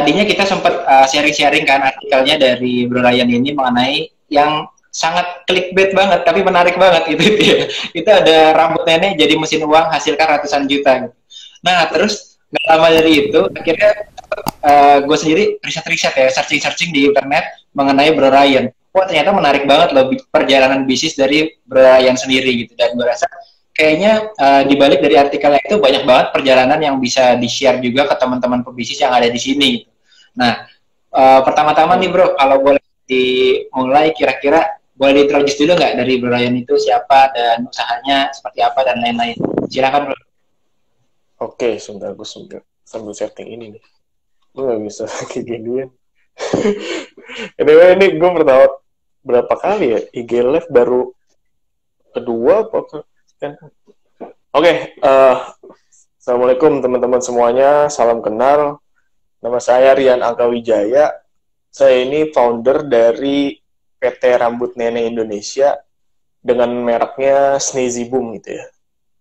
tadinya kita sempat sharing-sharing kan artikelnya dari Bro Ryan ini mengenai yang sangat clickbait banget tapi menarik banget gitu ya. Itu ada rambut nenek jadi mesin uang hasilkan ratusan juta gitu. Nah terus nggak lama dari itu akhirnya gue sendiri riset-riset ya, searching-searching di internet mengenai Bro Ryan. Wah ternyata menarik banget loh perjalanan bisnis dari Bro Ryan sendiri gitu, dan gue rasa kayaknya di balik dari artikelnya itu banyak banget perjalanan yang bisa di-share juga ke teman-teman pebisnis yang ada di sini. Nah, pertama-tama nih Bro, kalau boleh dimulai kira-kira boleh diintroduce dulu nggak dari Bro Ryan itu siapa dan usahanya seperti apa dan lain-lain. Silakan Bro. Oke, sebentar gue sambil setting ini nih. Gue nggak bisa kayak ginian. Anyway, ini gue pertama berapa kali ya IG Live baru kedua apa kan? Oke, assalamualaikum teman-teman semuanya, salam kenal. Nama saya Rian Angkawijaya. Saya ini founder dari PT Rambut Nenek Indonesia dengan mereknya Sneezy Boom gitu ya.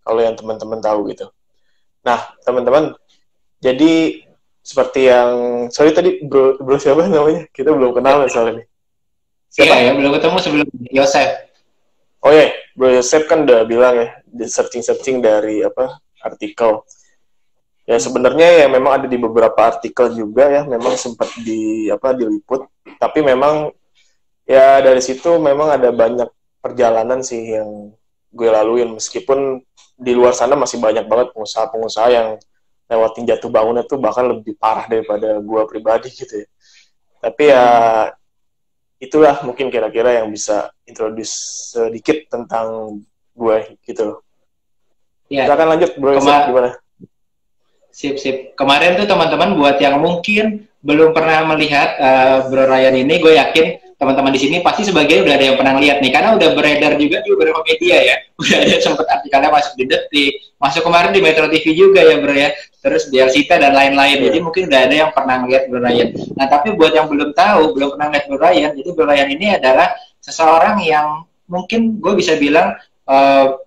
Kalau yang teman-teman tahu gitu. Nah, teman-teman, jadi seperti yang sorry tadi bro siapa namanya? Kita belum kenal soalnya nih. Siapa? Iya ya, belum ketemu sebelum Yosef. Oh ya, Bro Yosef kan udah bilang ya, di searching dari artikel. Ya sebenarnya ya memang ada di beberapa artikel juga ya, memang sempat diliput. Tapi memang ya dari situ memang ada banyak perjalanan sih yang gue laluin, meskipun di luar sana masih banyak banget pengusaha-pengusaha yang lewatin jatuh bangunnya tuh bahkan lebih parah daripada gue pribadi gitu ya. Tapi ya itulah mungkin kira-kira yang bisa introduce sedikit tentang gue gitu. Ya. Silakan lanjut Bro Yosef, gimana? Sip. Kemarin tuh teman-teman buat yang mungkin belum pernah melihat Bro Ryan ini, gue yakin teman-teman di sini pasti sebagian udah ada yang pernah lihat nih, karena udah beredar juga di beberapa media ya. Udah ada sempat artikelnya masuk di Detik, masuk kemarin di Metro TV juga ya Bro ya, terus di Alsita dan lain-lain. Jadi mungkin udah ada yang pernah lihat Bro Ryan. Nah tapi buat yang belum tahu, belum pernah lihat Bro Ryan, jadi Bro Ryan ini adalah seseorang yang mungkin gue bisa bilang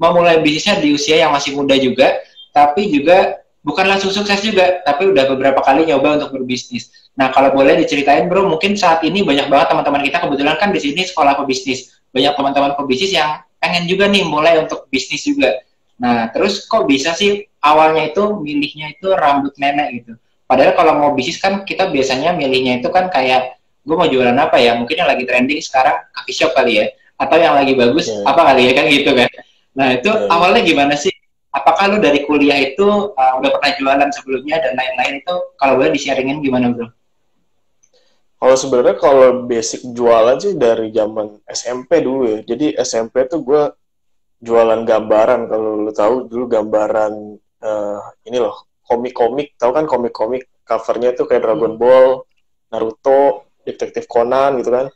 memulai bisnisnya di usia yang masih muda juga, tapi juga bukan langsung sukses juga, tapi udah beberapa kali nyoba untuk berbisnis. Nah, kalau boleh diceritain Bro, mungkin saat ini banyak banget teman-teman kita, kebetulan kan di sini sekolah pebisnis, banyak teman-teman pebisnis yang pengen juga nih mulai untuk bisnis juga. Nah, terus kok bisa sih awalnya itu milihnya itu rambut nenek gitu? Padahal kalau mau bisnis kan kita biasanya milihnya itu kan kayak, gue mau jualan apa ya, mungkin yang lagi trending sekarang coffee shop kali ya, atau yang lagi bagus apa kali ya, kan gitu kan. Nah, itu awalnya gimana sih? Apakah lu dari kuliah itu udah pernah jualan sebelumnya dan lain-lain, itu kalau boleh di-sharingin gimana Bro? Kalau sebenarnya kalau basic jualan sih dari zaman SMP dulu ya. Jadi SMP tuh gue jualan gambaran, kalau lu tahu dulu gambaran ini loh, komik-komik, tahu kan komik-komik covernya tuh kayak Dragon Ball, Naruto, Detektif Conan gitu kan.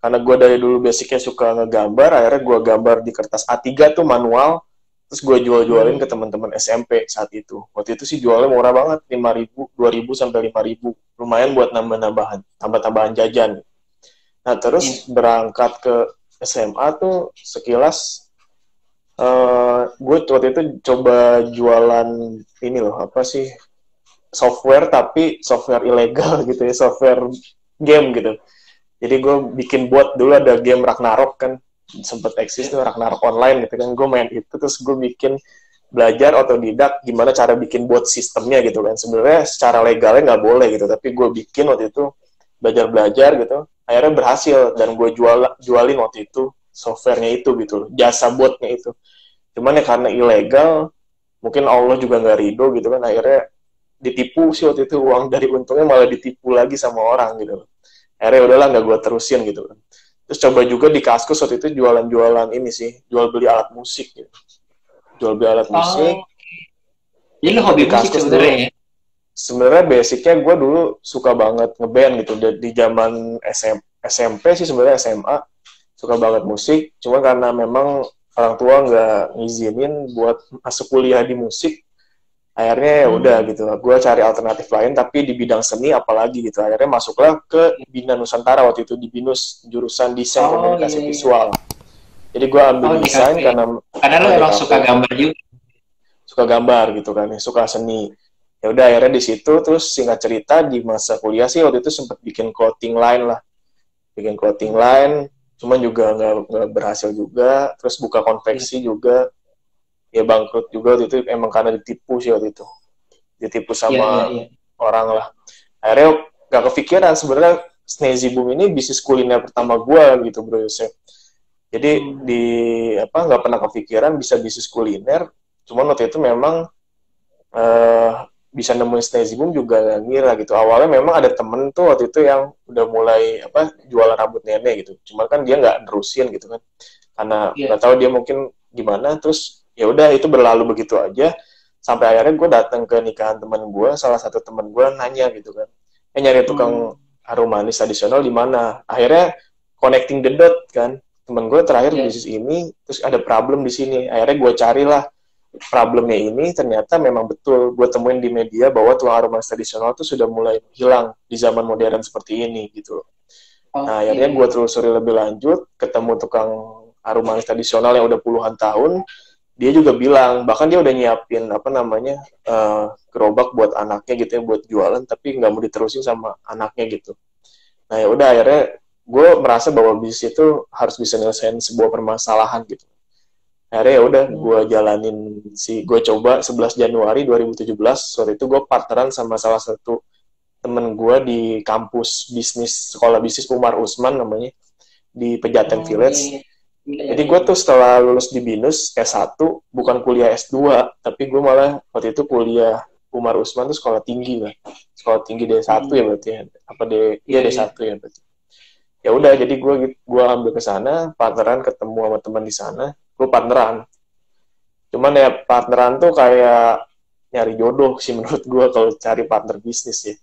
Karena gue dari dulu basicnya suka ngegambar, akhirnya gue gambar di kertas A3 tuh manual. Terus gue jual-jualin ke teman-teman SMP saat itu. Waktu itu sih jualnya murah banget, 5.000, 2.000 sampai 5.000. Lumayan buat tambah-tambahan jajan. Nah, terus berangkat ke SMA tuh sekilas gue waktu itu coba jualan ini loh, apa sih? Software, tapi software ilegal gitu ya, software game gitu. Jadi gue bikin buat dulu ada game Ragnarok kan, sempat eksis tuh Ragnarok online gitu kan, gue main itu, terus gue bikin belajar otodidak gimana cara bikin buat sistemnya gitu kan. Sebenarnya secara legalnya nggak boleh gitu, tapi gue bikin waktu itu belajar gitu, akhirnya berhasil dan gue jualin waktu itu softwarenya itu gitu, jasa botnya itu. Cuman ya karena ilegal, mungkin Allah juga nggak ridho gitu kan, akhirnya ditipu sih waktu itu, uang dari untungnya malah ditipu lagi sama orang gitu. Akhirnya udahlah nggak gue terusin gitu kan. Terus coba juga di Kaskus waktu itu jualan-jualan ini sih, jual beli alat musik gitu. Jual beli alat musik. Jadi lo hobi musik sebenarnya ya? Sebenarnya basicnya gue dulu suka banget ngeband gitu. Di zaman SMP sih sebenarnya SMA suka banget musik. Cuma karena memang orang tua nggak ngizinin buat masuk kuliah di musik, akhirnya ya udah gitu, gue cari alternatif lain tapi di bidang seni apalagi gitu. Akhirnya masuklah ke Bina Nusantara waktu itu, di BINUS, jurusan desain komunikasi visual. Jadi gue ambil desain karena lo emang suka gambar juga, suka gambar gitu kan, suka seni. Ya udah akhirnya di situ, terus singkat cerita di masa kuliah sih waktu itu sempat bikin clothing line lah, bikin clothing line, cuman juga nggak berhasil juga. Terus buka Iya, konveksi juga, ya bangkrut juga waktu itu, emang karena ditipu sih waktu itu, ditipu iya, iya, sama iya. orang lah. Akhirnya nggak kepikiran sebenarnya Sneezy Boom ini bisnis kuliner pertama gue gitu bro Yosef. Jadi di Hmm. apa nggak pernah kepikiran bisa bisnis kuliner. Cuman waktu itu memang eh, bisa nemuin Sneezy Boom juga gak ngira gitu. Awalnya memang ada temen tuh waktu itu yang udah mulai apa jualan rambut nenek gitu. Cuman kan dia nggak nerusin gitu kan. Karena nggak Iya. tahu dia mungkin gimana. Terus ya udah itu berlalu begitu aja. Sampai akhirnya gue datang ke nikahan teman gue, salah satu teman gue nanya gitu kan, nyari Hmm. tukang harum manis tradisional di mana? Akhirnya connecting the dot kan, temen gue terakhir Iya. bisnis ini, terus ada problem di sini. Akhirnya gue carilah problemnya ini, ternyata memang betul gue temuin di media bahwa tukang harum manis tradisional itu sudah mulai hilang di zaman modern seperti ini gitu. Nah akhirnya gue Oke. telusuri lebih lanjut, ketemu tukang harum manis tradisional yang udah puluhan tahun, dia juga bilang bahkan dia udah nyiapin apa namanya gerobak buat anaknya gitu ya buat jualan tapi nggak mau diterusin sama anaknya gitu. Nah ya udah akhirnya gue merasa bahwa bisnis itu harus bisa nyelesain sebuah permasalahan gitu. Akhirnya ya udah Hmm. gue jalanin gue coba 11 Januari 2017 waktu itu gue partneran sama salah satu temen gue di kampus bisnis sekolah bisnis Umar Usman namanya di Pejaten Oh, iya, Village. iya. Iya, iya, Jadi iya, gue iya. tuh setelah lulus di BINUS S1, bukan kuliah S2, tapi gue malah waktu itu kuliah Umar Usman tuh sekolah tinggi lah. Sekolah tinggi D1 ya Hmm. berarti ya. Apa D, ya Iya, iya. D1 ya berarti. Ya udah jadi gue ambil ke sana, partneran ketemu sama teman di sana, gue partneran. Cuman ya partneran tuh kayak nyari jodoh sih menurut gue kalau cari partner bisnis ya.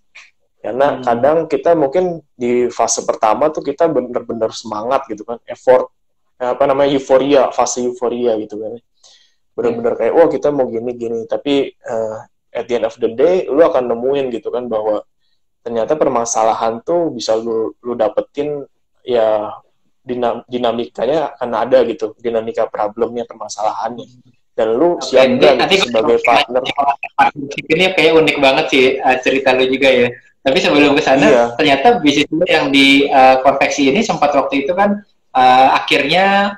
Karena Hmm. kadang kita mungkin di fase pertama tuh kita bener-bener semangat gitu kan, effort apa namanya euforia, fase euforia gitu kan. Iya. Bener-bener kayak wah kita mau gini-gini, tapi at the end of the day lu akan nemuin gitu kan bahwa ternyata permasalahan tuh bisa lu dapetin ya dinamikanya akan ada gitu, dinamika problemnya permasalahannya. Dan lu Oke, siap nanti nggak nanti gitu gue sebagai partner? ini kayak unik banget sih cerita lu juga ya. Tapi sebelum ke sana, Iya, ternyata bisnis lu yang di konveksi ini sempat waktu itu kan akhirnya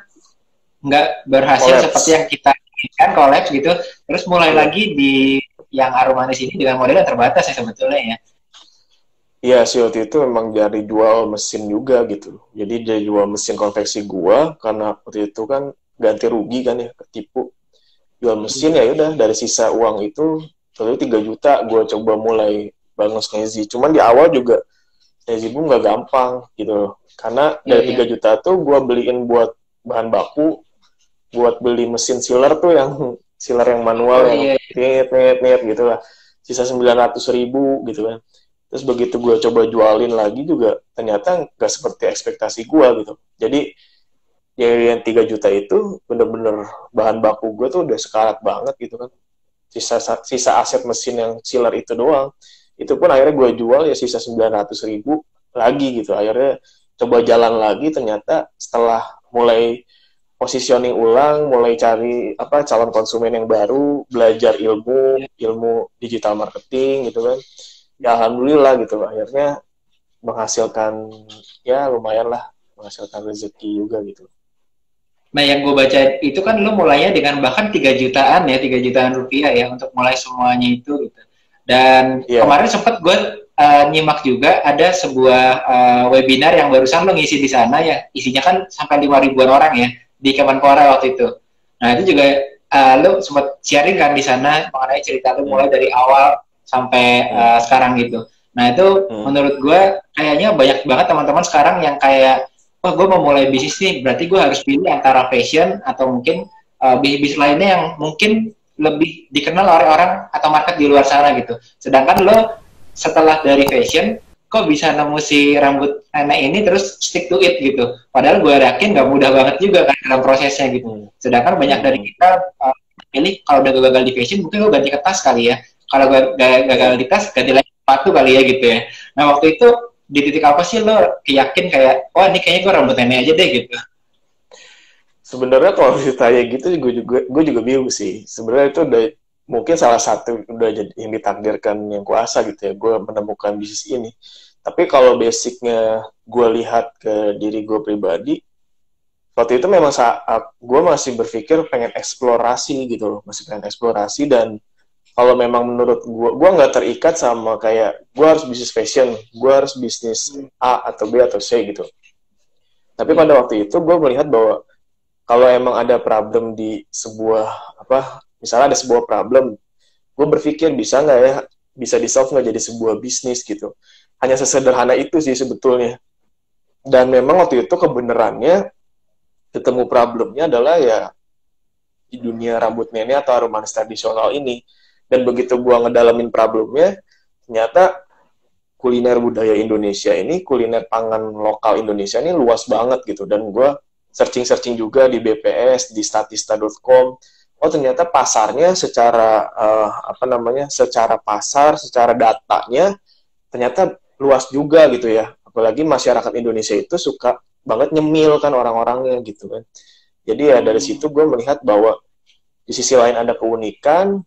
nggak berhasil seperti collapse. yang kita inginkan, kolaps gitu. Terus mulai Iya. lagi di yang Harum Manis ini dengan model yang terbatas ya sebetulnya ya. Iya sih waktu itu emang dari jual mesin juga gitu. Jadi dari jual mesin konveksi gua karena waktu itu kan ganti rugi kan ya ketipu. Jual mesin ya udah dari sisa uang itu lalu 3 juta gua coba mulai bangun Snezi. Cuman di awal juga Snezi Boom nggak gampang gitu loh. Karena Iya, dari iya. 3 juta tuh gua beliin buat bahan baku, buat beli mesin sealer tuh yang sealer yang manual Oh yang iya. net gitu lah. Sisa 900.000 gitu kan. Terus begitu gue coba jualin lagi juga ternyata nggak seperti ekspektasi gue gitu. Jadi ya yang 3 juta itu bener-bener bahan baku gue tuh udah sekarat banget gitu kan. Sisa aset mesin yang sealer itu doang. Itu pun akhirnya gue jual ya sisa 900.000 lagi gitu. Akhirnya coba jalan lagi ternyata setelah mulai positioning ulang, mulai cari apa calon konsumen yang baru, belajar ilmu Iya. ilmu digital marketing gitu kan. Ya alhamdulillah gitu akhirnya menghasilkan ya lumayan lah menghasilkan rezeki juga gitu. Nah, yang gue baca itu kan lu mulainya dengan bahkan 3 jutaan ya, 3 jutaan rupiah ya untuk mulai semuanya itu gitu. Dan Iya, kemarin sempat gue nyimak juga ada sebuah webinar yang barusan lo ngisi di sana ya, isinya kan sampai 5 ribuan orang ya di Kemenpora waktu itu. Nah, itu juga lo sempat sharing kan di sana mengenai cerita lo mulai hmm, dari awal sampai hmm, sekarang gitu. Nah, itu hmm, menurut gue kayaknya banyak banget teman-teman sekarang yang kayak oh gue mau mulai bisnis nih, berarti gue harus pilih antara fashion atau mungkin bisnis lainnya yang mungkin lebih dikenal oleh orang atau market di luar sana gitu. Sedangkan lo setelah dari fashion, kok bisa nemu si rambut nenek ini terus stick to it gitu. Padahal gue yakin gak mudah banget juga kan dalam prosesnya gitu. hmm, Sedangkan banyak dari hmm, kita pilih kalau udah gagal di fashion, mungkin lo ganti ke tas kali ya. Kalau gagal iya. di tas, ganti lagi sepatu kali ya gitu ya. Nah waktu itu di titik apa sih lo yakin kayak wah ini kayaknya gue rambut nenek aja deh gitu. Sebenarnya kalau ditanya gitu gue juga bingung sih. Sebenarnya itu mungkin salah satu udah jadi yang ditakdirkan yang kuasa gitu ya, gue menemukan bisnis ini. Tapi kalau basicnya gue lihat ke diri gue pribadi, waktu itu memang saat gue masih berpikir pengen eksplorasi gitu loh, masih pengen eksplorasi. Dan kalau memang menurut gue nggak terikat sama kayak gue harus bisnis fashion, gue harus bisnis A atau B atau C gitu. Tapi pada waktu itu gue melihat bahwa kalau emang ada problem di sebuah misalnya ada sebuah problem, gue berpikir bisa nggak ya, bisa di-solve nggak jadi sebuah bisnis gitu. Hanya sesederhana itu sih sebetulnya. Dan memang waktu itu kebenarannya ketemu problemnya adalah ya di dunia rambut nenek atau aroma manis tradisional ini. Dan begitu gue ngedalamin problemnya, ternyata kuliner budaya Indonesia ini, kuliner pangan lokal Indonesia ini luas banget gitu. Dan gue searching-searching juga di BPS, di statista.com. Oh ternyata pasarnya secara secara pasar, secara datanya ternyata luas juga gitu ya. Apalagi masyarakat Indonesia itu suka banget nyemil kan orang-orangnya gitu kan. Jadi ya dari situ gue melihat bahwa di sisi lain ada keunikan.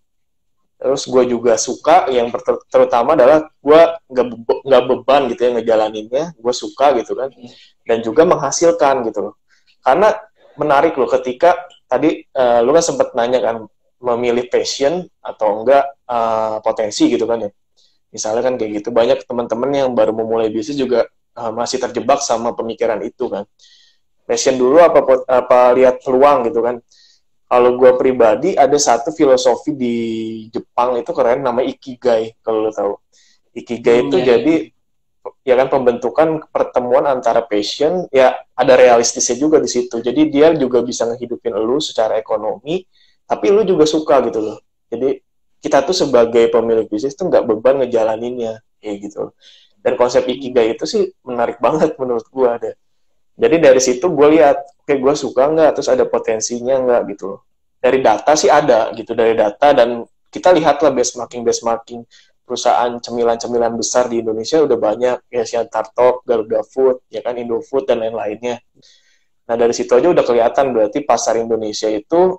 Terus gue juga suka, yang terutama adalah gue nggak beban gitu ya ngejalaninnya, gue suka gitu kan, dan juga menghasilkan gitu loh. Karena menarik loh ketika tadi lu kan sempat nanya kan, memilih passion atau enggak potensi gitu kan ya. Misalnya kan kayak gitu, banyak teman-teman yang baru memulai bisnis juga masih terjebak sama pemikiran itu kan. Passion dulu apa lihat peluang gitu kan. Kalau gue pribadi, ada satu filosofi di Jepang itu keren, namanya Ikigai, kalau lo tahu. Ikigai itu jadi, ya kan pembentukan pertemuan antara passion, ya ada realistisnya juga di situ. Jadi dia juga bisa ngehidupin lo secara ekonomi, tapi lo juga suka gitu loh. Jadi kita tuh sebagai pemilik bisnis tuh nggak beban ngejalaninnya, kayak gitu. Dan konsep Ikigai itu sih menarik banget menurut gue ada. Jadi dari situ gue lihat, oke gue suka nggak, terus ada potensinya nggak gitu. Dari data sih ada gitu, dari data, dan kita lihatlah benchmarking perusahaan cemilan-cemilan besar di Indonesia udah banyak, ya Siantartok, Garuda Food, ya kan Indofood dan lain-lainnya. Nah dari situ aja udah kelihatan berarti pasar Indonesia itu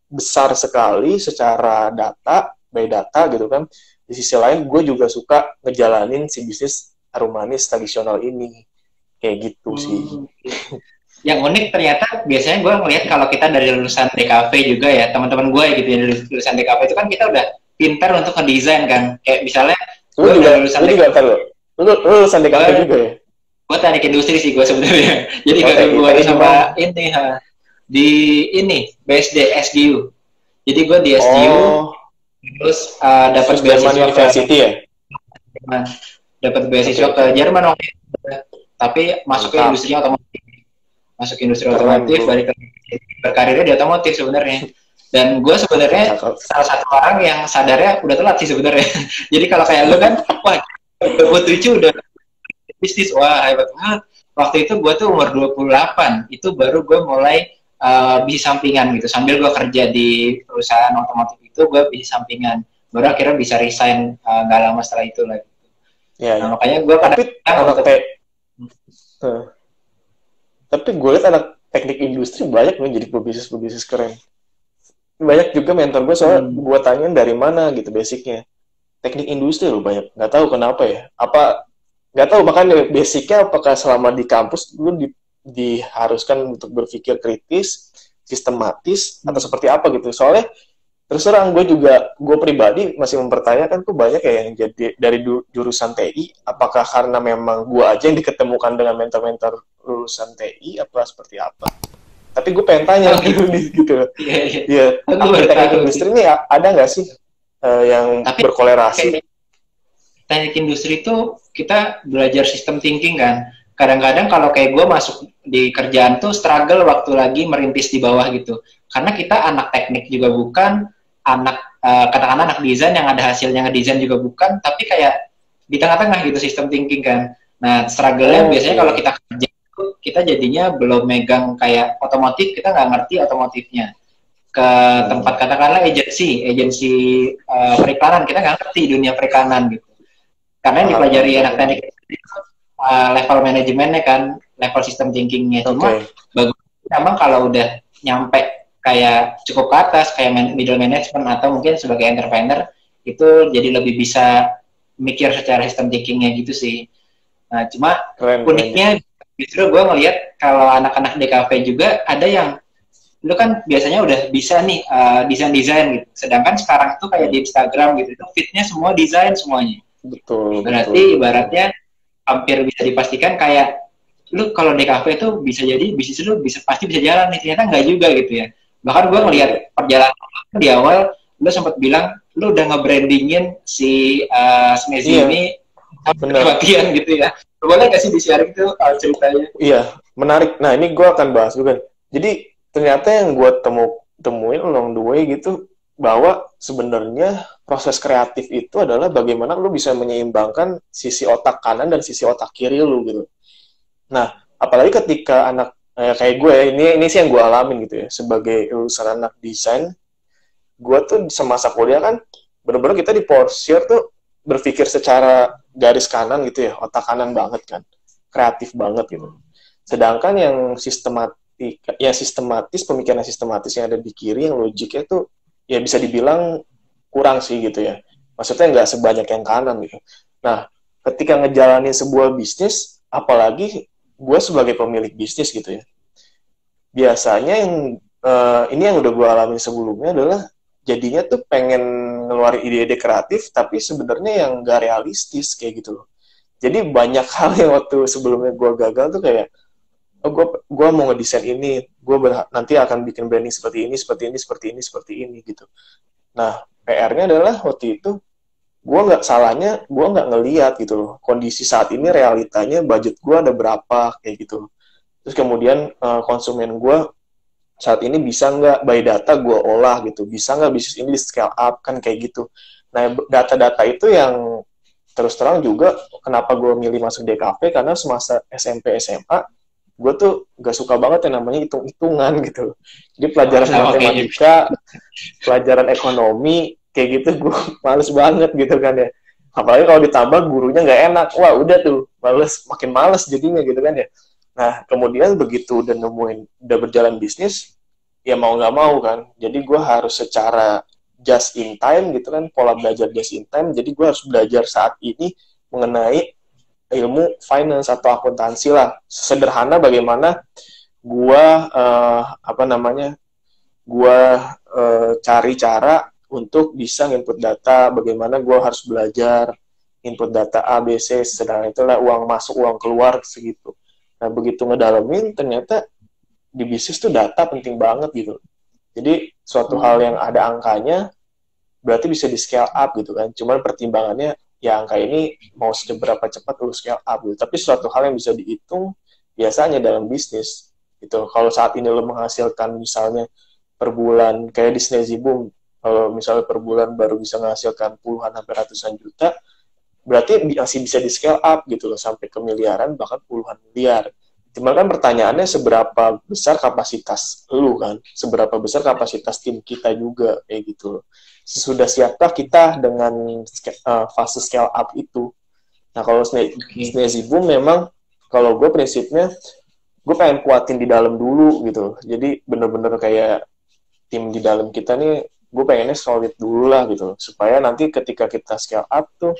besar sekali secara data, by data gitu kan. Di sisi lain gue juga suka ngejalanin si bisnis aroma manis tradisional ini. Kayak gitu sih. Yang unik ternyata biasanya gue ngelihat kalau kita dari lulusan DKV juga ya, teman-teman gue gitu ya, dari lulusan DKV itu kan kita udah pintar untuk ngedesain kan. Kayak misalnya gue udah lulusan DKV. Lu lulusan DKV juga ya? Gue teknik industri sih gue sebenarnya. Jadi gue sama ini BSD SDU. Jadi gue di SDU terus dapat beasiswa University ya? Dapat beasiswa ke Jerman waktu itu. Tapi masuk ke industri otomotif, balik berkarirnya di otomotif sebenarnya. Dan gue sebenarnya salah satu orang yang sadarnya udah telat sih sebenarnya. Jadi kalau kayak lu kan, wah, Putri udah bisnis, wah hebat banget. Waktu itu gue tuh umur 28, itu baru gue mulai bisnis sampingan gitu. Sambil gue kerja di perusahaan otomotif itu, gue bisnis sampingan. Baru akhirnya bisa resign nggak lama setelah itu lagi. Ya, nah, makanya gue tapi gue lihat anak teknik industri banyak nih jadi pebisnis keren. Banyak juga mentor gue soal gue tanyain dari mana gitu basicnya. Teknik industri loh banyak. Nggak tahu kenapa ya. Nggak tahu makanya basicnya apakah selama di kampus lu diharuskan untuk berpikir kritis, sistematis atau seperti apa gitu. Soalnya terus terang gue pribadi masih mempertanyakan tuh banyak ya yang jadi dari jurusan TI, apakah karena memang gue aja yang diketemukan dengan mentor-mentor lulusan TI apa seperti apa. Tapi gue pengen tanya gitu. Iya. Teknik industri ini ada nggak sih yang berkolerasi? Teknik industri itu kita belajar sistem thinking kan. Kadang-kadang kalau kayak gue masuk di kerjaan tuh struggle waktu lagi merintis di bawah gitu. Karena kita anak teknik juga bukan, katakanlah anak desain yang ada hasilnya ngedesain juga bukan, tapi kayak di tengah-tengah gitu sistem thinking kan. Nah, struggle-nya biasanya kalau kita kerja kita jadinya belum megang kayak otomotif, kita nggak ngerti otomotifnya. Ke tempat katakanlah agensi periklanan, kita nggak ngerti dunia periklanan gitu. Karena yang dipelajari anak teknik level manajemennya kan, level sistem thinkingnya. Cuma bagus memang kalau udah nyampe kayak cukup ke atas kayak middle management atau mungkin sebagai entrepreneur itu jadi lebih bisa mikir secara system thinkingnya gitu sih. Nah cuma uniknya justru gue ngelihat kalau anak-anak DKV juga ada yang lu kan biasanya udah bisa nih desain gitu, sedangkan sekarang tuh kayak di Instagram gitu itu fitnya semua desain semuanya. Betul. Berarti ibaratnya hampir bisa dipastikan kayak lu kalau DKV itu bisa jadi bisnis lu pasti bisa jalan nih, ternyata enggak juga gitu ya. Bahkan gue ngelihat perjalanan di awal lu sempat bilang lu udah nge-brandingin si Snazzy ini latihan gitu ya. Boleh nggak sih di-share itu ceritanya? Iya, menarik. Nah ini gue akan bahas juga. Jadi ternyata yang gue temuin along the way gitu, bahwa sebenarnya proses kreatif itu adalah bagaimana lu bisa menyeimbangkan sisi otak kanan dan sisi otak kiri lu gitu. Nah, apalagi ketika anak kayak gue, ini sih yang gue alamin gitu ya, sebagai lulusan anak desain, gue tuh semasa kuliah kan, bener-bener kita diporsir tuh berpikir secara garis kanan gitu ya, otak kanan banget kan, kreatif banget gitu. Sedangkan yang sistematis, pemikiran sistematis yang ada di kiri, yang logiknya tuh ya bisa dibilang kurang sih gitu ya. Maksudnya nggak sebanyak yang kanan gitu. Nah, ketika ngejalanin sebuah bisnis, apalagi gue sebagai pemilik bisnis gitu ya, biasanya yang ini yang udah gue alami sebelumnya adalah jadinya tuh pengen ngeluarin ide-ide kreatif, tapi sebenarnya yang nggak realistis kayak gitu loh. Jadi banyak hal yang waktu sebelumnya gue gagal tuh kayak, oh gue mau ngedesain ini, gue nanti akan bikin branding seperti ini gitu. Nah, PR-nya adalah waktu itu gue nggak ngelihat gitu loh kondisi saat ini, realitanya budget gue ada berapa kayak gitu. Terus kemudian konsumen gue saat ini bisa nggak by data gue olah gitu, bisa nggak bisnis ini di scale up kan kayak gitu. Nah, data-data itu yang terus terang juga kenapa gue milih masuk DKV, karena semasa SMP SMA gue tuh gak suka banget yang namanya hitung-hitungan gitu. Jadi pelajaran matematika, pelajaran ekonomi, kayak gitu gue males banget gitu kan ya. Apalagi kalau ditambah gurunya gak enak, wah udah tuh, makin males jadinya gitu kan ya. Nah, kemudian begitu udah berjalan bisnis, ya mau gak mau kan. Jadi gue harus secara just in time gitu kan, pola belajar just in time, jadi gue harus belajar saat ini mengenai ilmu finance atau akuntansi lah. Sederhana bagaimana gua cari cara untuk bisa input data, bagaimana gua harus belajar input data A, B, C, sedangkan itulah uang masuk, uang keluar segitu. Nah, begitu ngedalamin ternyata di bisnis tuh data penting banget gitu. Jadi suatu hal yang ada angkanya berarti bisa di scale up gitu kan. Cuman pertimbangannya ya angka ini mau seberapa cepat lu scale up gitu. Tapi suatu hal yang bisa dihitung biasanya dalam bisnis gitu. Kalau saat ini lu menghasilkan misalnya per bulan kayak di Snazzy Boom, kalau misalnya per bulan baru bisa menghasilkan puluhan sampai ratusan juta, berarti masih bisa di scale up gitu loh sampai ke miliaran bahkan puluhan miliar. Cuma kan pertanyaannya seberapa besar kapasitas lu kan, seberapa besar kapasitas tim kita juga kayak gitu loh. Sesudah siapkah kita dengan fase scale up itu? Nah kalau Snazzy Boom memang kalau gue prinsipnya gue pengen kuatin di dalam dulu gitu. Jadi bener-bener kayak tim di dalam kita nih gue pengennya solid dulu lah gitu, supaya nanti ketika kita scale up tuh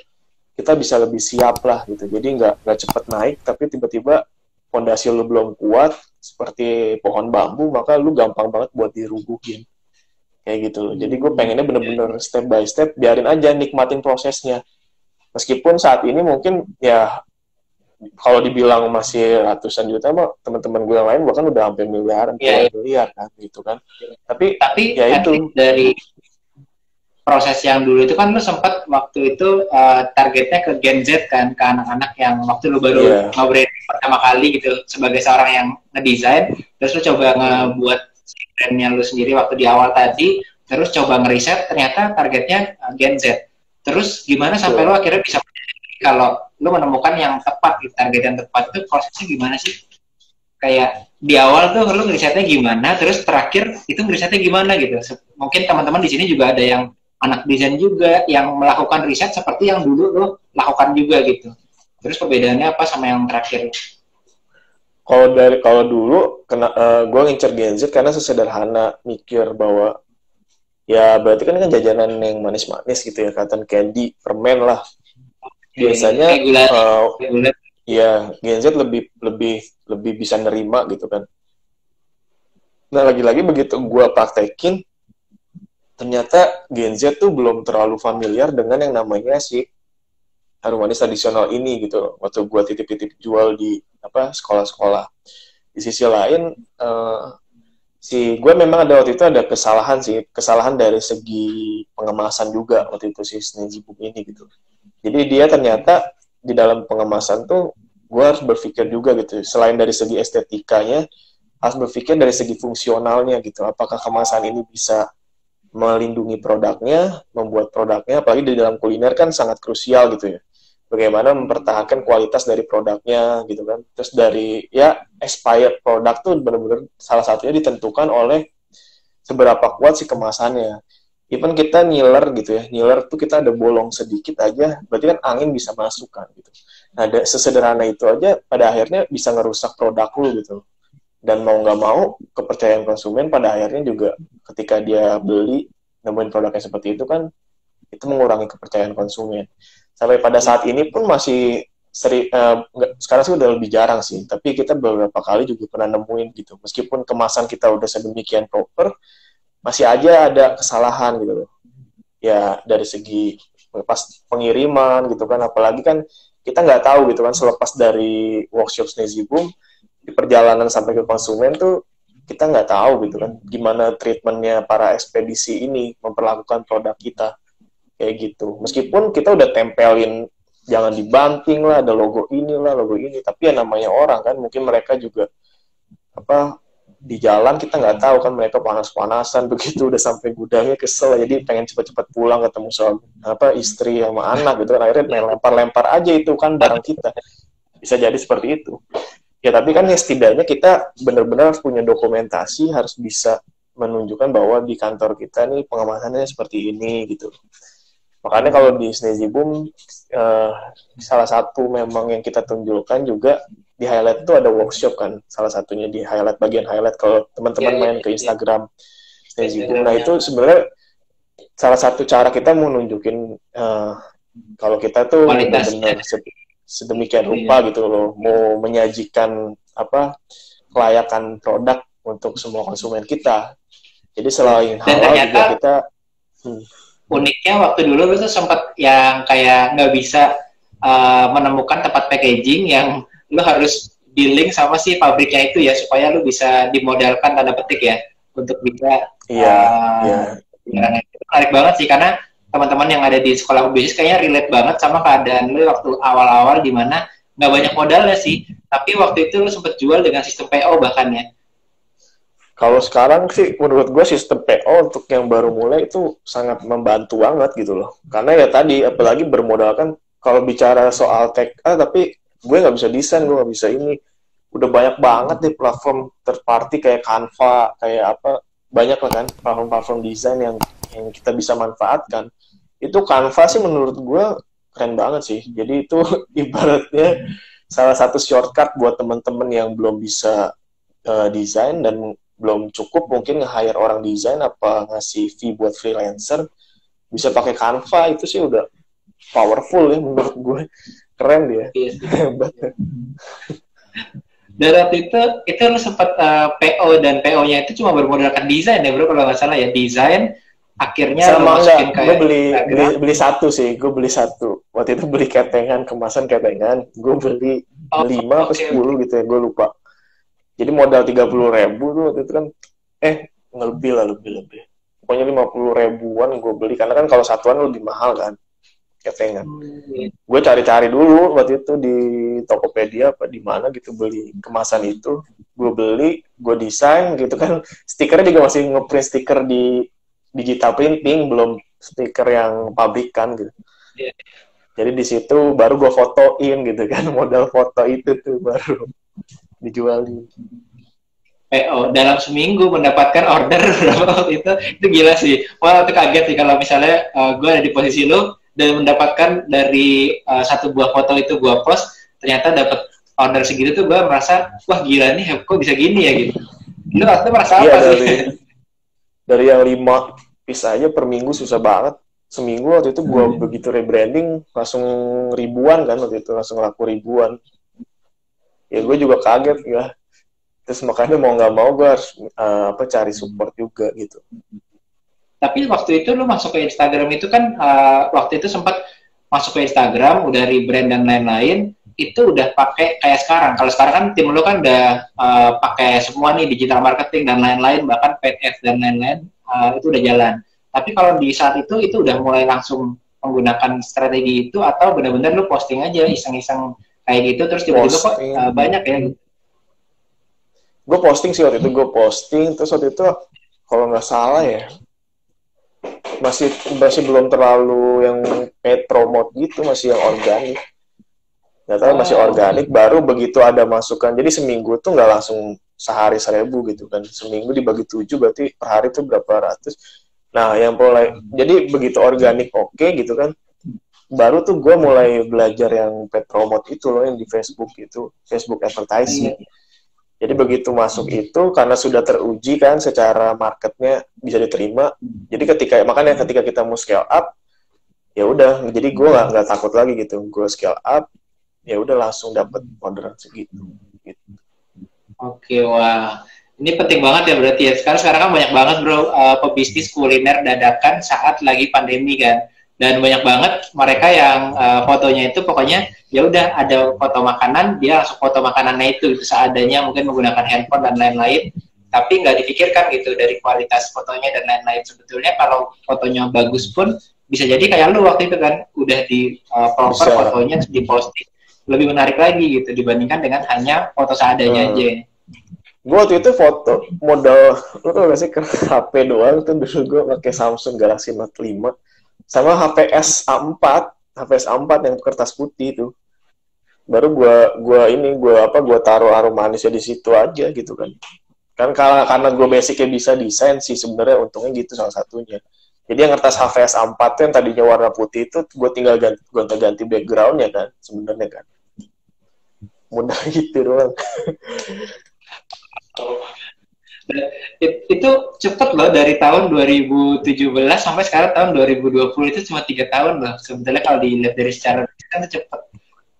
kita bisa lebih siap lah gitu. Jadi nggak cepet naik tapi tiba-tiba fondasi lu belum kuat seperti pohon bambu, maka lu gampang banget buat dirubuhin kayak gitu loh. Jadi gue pengennya bener-bener step by step, biarin aja, nikmatin prosesnya. Meskipun saat ini mungkin ya kalau dibilang masih ratusan juta, mah teman-teman gue yang lain bahkan udah hampir miliaran, miliar kan gitu kan. Tapi ya itu dari proses yang dulu itu kan lu sempat waktu itu targetnya ke Gen Z kan, ke anak-anak yang waktu lu baru ngobrol pertama kali gitu sebagai seorang yang ngedesain, terus lu coba ngebuat brandnya lu sendiri waktu di awal tadi, terus coba ngeriset ternyata targetnya Gen Z. Terus gimana sampai lu akhirnya bisa kalau lu menemukan yang tepat, target yang tepat itu prosesnya gimana sih? Kayak di awal tuh lu ngerisetnya gimana, terus terakhir itu ngerisetnya gimana gitu. Mungkin teman-teman di sini juga ada yang anak desain juga yang melakukan riset seperti yang dulu lo lakukan juga gitu. Terus perbedaannya apa sama yang terakhir? kalau dulu gue ngincer Gen Z karena sesederhana mikir bahwa ya berarti kan jajanan yang manis-manis gitu ya, cotton candy, permen lah. Biasanya ya Gen Z lebih lebih lebih bisa nerima gitu kan. Nah lagi-lagi begitu gue praktekin, ternyata Gen Z tuh belum terlalu familiar dengan yang namanya si harum manis tradisional ini gitu. Waktu gue titip-titip jual di sekolah-sekolah. Di sisi lain gue memang ada waktu itu ada kesalahan dari segi pengemasan juga waktu itu si Sneezy Boom ini gitu. Jadi dia ternyata di dalam pengemasan tuh gue harus berpikir juga gitu. Selain dari segi estetikanya, harus berpikir dari segi fungsionalnya gitu. Apakah kemasan ini bisa melindungi produknya, membuat produknya, apalagi di dalam kuliner kan sangat krusial gitu ya. Bagaimana mempertahankan kualitas dari produknya gitu kan. Terus dari ya expired produk tuh benar-benar salah satunya ditentukan oleh seberapa kuat si kemasannya. Even kita nyiler gitu ya, nyiler tuh kita ada bolong sedikit aja, berarti kan angin bisa masuk kan gitu. Nah, sesederhana itu aja pada akhirnya bisa ngerusak produk lu gitu. Dan mau nggak mau, kepercayaan konsumen pada akhirnya juga ketika dia beli, nemuin produknya seperti itu kan, itu mengurangi kepercayaan konsumen. Sampai pada saat ini pun masih sekarang sih udah lebih jarang sih, tapi kita beberapa kali juga pernah nemuin gitu. Meskipun kemasan kita udah sedemikian proper, masih aja ada kesalahan gitu loh. Ya dari segi pas pengiriman gitu kan, apalagi kan kita nggak tahu gitu kan selepas dari workshop Sneezy Boom, di perjalanan sampai ke konsumen tuh kita nggak tahu gitu kan gimana treatmentnya para ekspedisi ini memperlakukan produk kita kayak gitu. Meskipun kita udah tempelin jangan dibanting lah, ada logo inilah, logo ini, tapi ya namanya orang kan, mungkin mereka juga di jalan kita nggak tahu kan mereka panas-panasan begitu udah sampai gudangnya kesel jadi pengen cepat-cepat pulang ketemu suami istri sama anak gitu kan, akhirnya lempar-lempar aja itu kan barang kita, bisa jadi seperti itu. Ya tapi kan ya setidaknya kita benar-benar harus punya dokumentasi, harus bisa menunjukkan bahwa di kantor kita nih pengemasannya seperti ini gitu. Makanya kalau di Sneezy Boom salah satu memang yang kita tunjukkan juga di highlight itu ada workshop kan, salah satunya di highlight, bagian highlight kalau teman-teman main ke Instagram Sneezy Boom. Nah itu sebenarnya salah satu cara kita mau nunjukin kalau kita tuh benar-benar sedemikian rupa gitu loh, mau menyajikan kelayakan produk untuk semua konsumen kita. Jadi selain halal juga kita uniknya waktu dulu itu sempat yang kayak nggak bisa menemukan tempat packaging yang lu harus di-link sama si pabriknya itu ya, supaya lu bisa dimodalkan tanda petik ya untuk bisa menarik banget sih, karena teman-teman yang ada di sekolah bisnis kayaknya relate banget sama keadaan lu waktu awal-awal di mana nggak banyak modalnya sih, tapi waktu itu lu sempat jual dengan sistem PO bahkan ya. Kalau sekarang sih menurut gue sistem PO untuk yang baru mulai itu sangat membantu banget gitu loh. Karena ya tadi apalagi bermodalkan kalau bicara soal tech tapi gue nggak bisa desain, gue nggak bisa ini. Udah banyak banget nih platform third party kayak Canva, kayak banyak lah kan platform desain yang kita bisa manfaatkan. Itu Canva sih menurut gue keren banget sih. Jadi itu ibaratnya salah satu shortcut buat teman-teman yang belum bisa desain dan belum cukup mungkin nge-hire orang desain apa ngasih fee buat freelancer, bisa pakai Canva. Itu sih udah powerful ya menurut gue, keren dia. Hebat. Dan waktu itu lu sempat PO dan PO-nya itu cuma bermodalkan desain ya bro, kalau nggak salah ya, desain akhirnya sama enggak, gue beli satu sih, gue beli satu. Waktu itu beli ketengan, kemasan ketengan, gue beli 5 atau 10 gitu ya, gue lupa. Jadi modal 30.000 tuh waktu itu kan, lebih. Pokoknya 50.000-an gue beli, karena kan kalau satuan lebih mahal kan, ketengan. Gue cari-cari dulu waktu itu di Tokopedia apa di mana gitu beli kemasan itu, gue beli, gue desain gitu kan, stikernya juga masih ngeprint stiker di digital printing, belum stiker yang pabrikan gitu. Jadi di situ baru gue fotoin gitu kan, modal foto itu tuh baru dijualin. PO dalam seminggu mendapatkan order berapa waktu itu gila sih. Wah, itu kaget sih kalau misalnya gue ada di posisi lu dan mendapatkan dari satu buah foto itu gue post, ternyata dapat order segitu tuh gue merasa wah gila nih kok bisa gini ya gitu. Lu waktu itu merasa apa sih? Dari yang 5 piece aja per minggu susah banget. Seminggu waktu itu gue begitu rebranding langsung ribuan kan, waktu itu langsung laku ribuan. Ya gue juga kaget ya. Terus makanya mau nggak mau gue harus cari support juga gitu. Tapi waktu itu lu masuk ke Instagram itu kan waktu itu sempat masuk ke Instagram udah rebrand dan lain-lain, itu udah pakai kayak sekarang. Kalau sekarang kan tim lu kan udah pakai semua nih digital marketing dan lain-lain, bahkan paid ads dan lain-lain itu udah jalan. Tapi kalau di saat itu udah mulai langsung menggunakan strategi itu atau benar-benar lu posting aja iseng-iseng kayak gitu terus tiba-tiba kok banyak ya gitu. Gue posting sih waktu itu, terus waktu itu kalau nggak salah ya masih belum terlalu yang paid promote gitu, masih yang organik. Nggak tahu masih organik, baru begitu ada masukan. Jadi seminggu tuh nggak langsung sehari 1.000 gitu kan. Seminggu dibagi 7 berarti per hari tuh berapa ratus. Nah, yang mulai jadi begitu organik oke gitu kan. Baru tuh gue mulai belajar yang paid promote itu loh, yang di Facebook itu, Facebook advertising. Jadi begitu masuk itu karena sudah teruji kan secara marketnya bisa diterima. Jadi makanya ketika kita mau scale up, ya udah. Jadi gue nggak takut lagi gitu. Gue scale up, ya udah langsung dapat orderan segitu. Gitu. Oke, wah. Ini penting banget ya berarti ya. Sekarang kan banyak banget bro pebisnis kuliner dadakan saat lagi pandemi kan. Dan banyak banget mereka yang fotonya itu pokoknya ya udah ada foto makanan, dia langsung foto makanannya itu seadanya, mungkin menggunakan handphone dan lain-lain. Tapi nggak dipikirkan gitu dari kualitas fotonya dan lain-lain. Sebetulnya kalau fotonya bagus pun bisa jadi kayak lu waktu itu kan udah di proper fotonya di posting lebih menarik lagi gitu dibandingkan dengan hanya foto seadanya aja. Gue waktu itu foto modal, lu tau gak sih, ke HP doang tuh dulu gue pakai Samsung Galaxy Note 5 sama HP S4 yang kertas putih itu. Baru gue taruh harum manisnya di situ aja gitu kan. Kan karena gue basicnya bisa desain sih sebenarnya, untungnya gitu salah satunya. Jadi yang kertas HP S4 tuh yang tadinya warna putih itu gue tinggal ganti backgroundnya kan sebenarnya kan. Mudah gitu doang. Itu cepet loh, dari tahun 2017 sampai sekarang tahun 2020 itu cuma 3 tahun loh. Sebetulnya kalau dilihat dari secara kan itu cepet,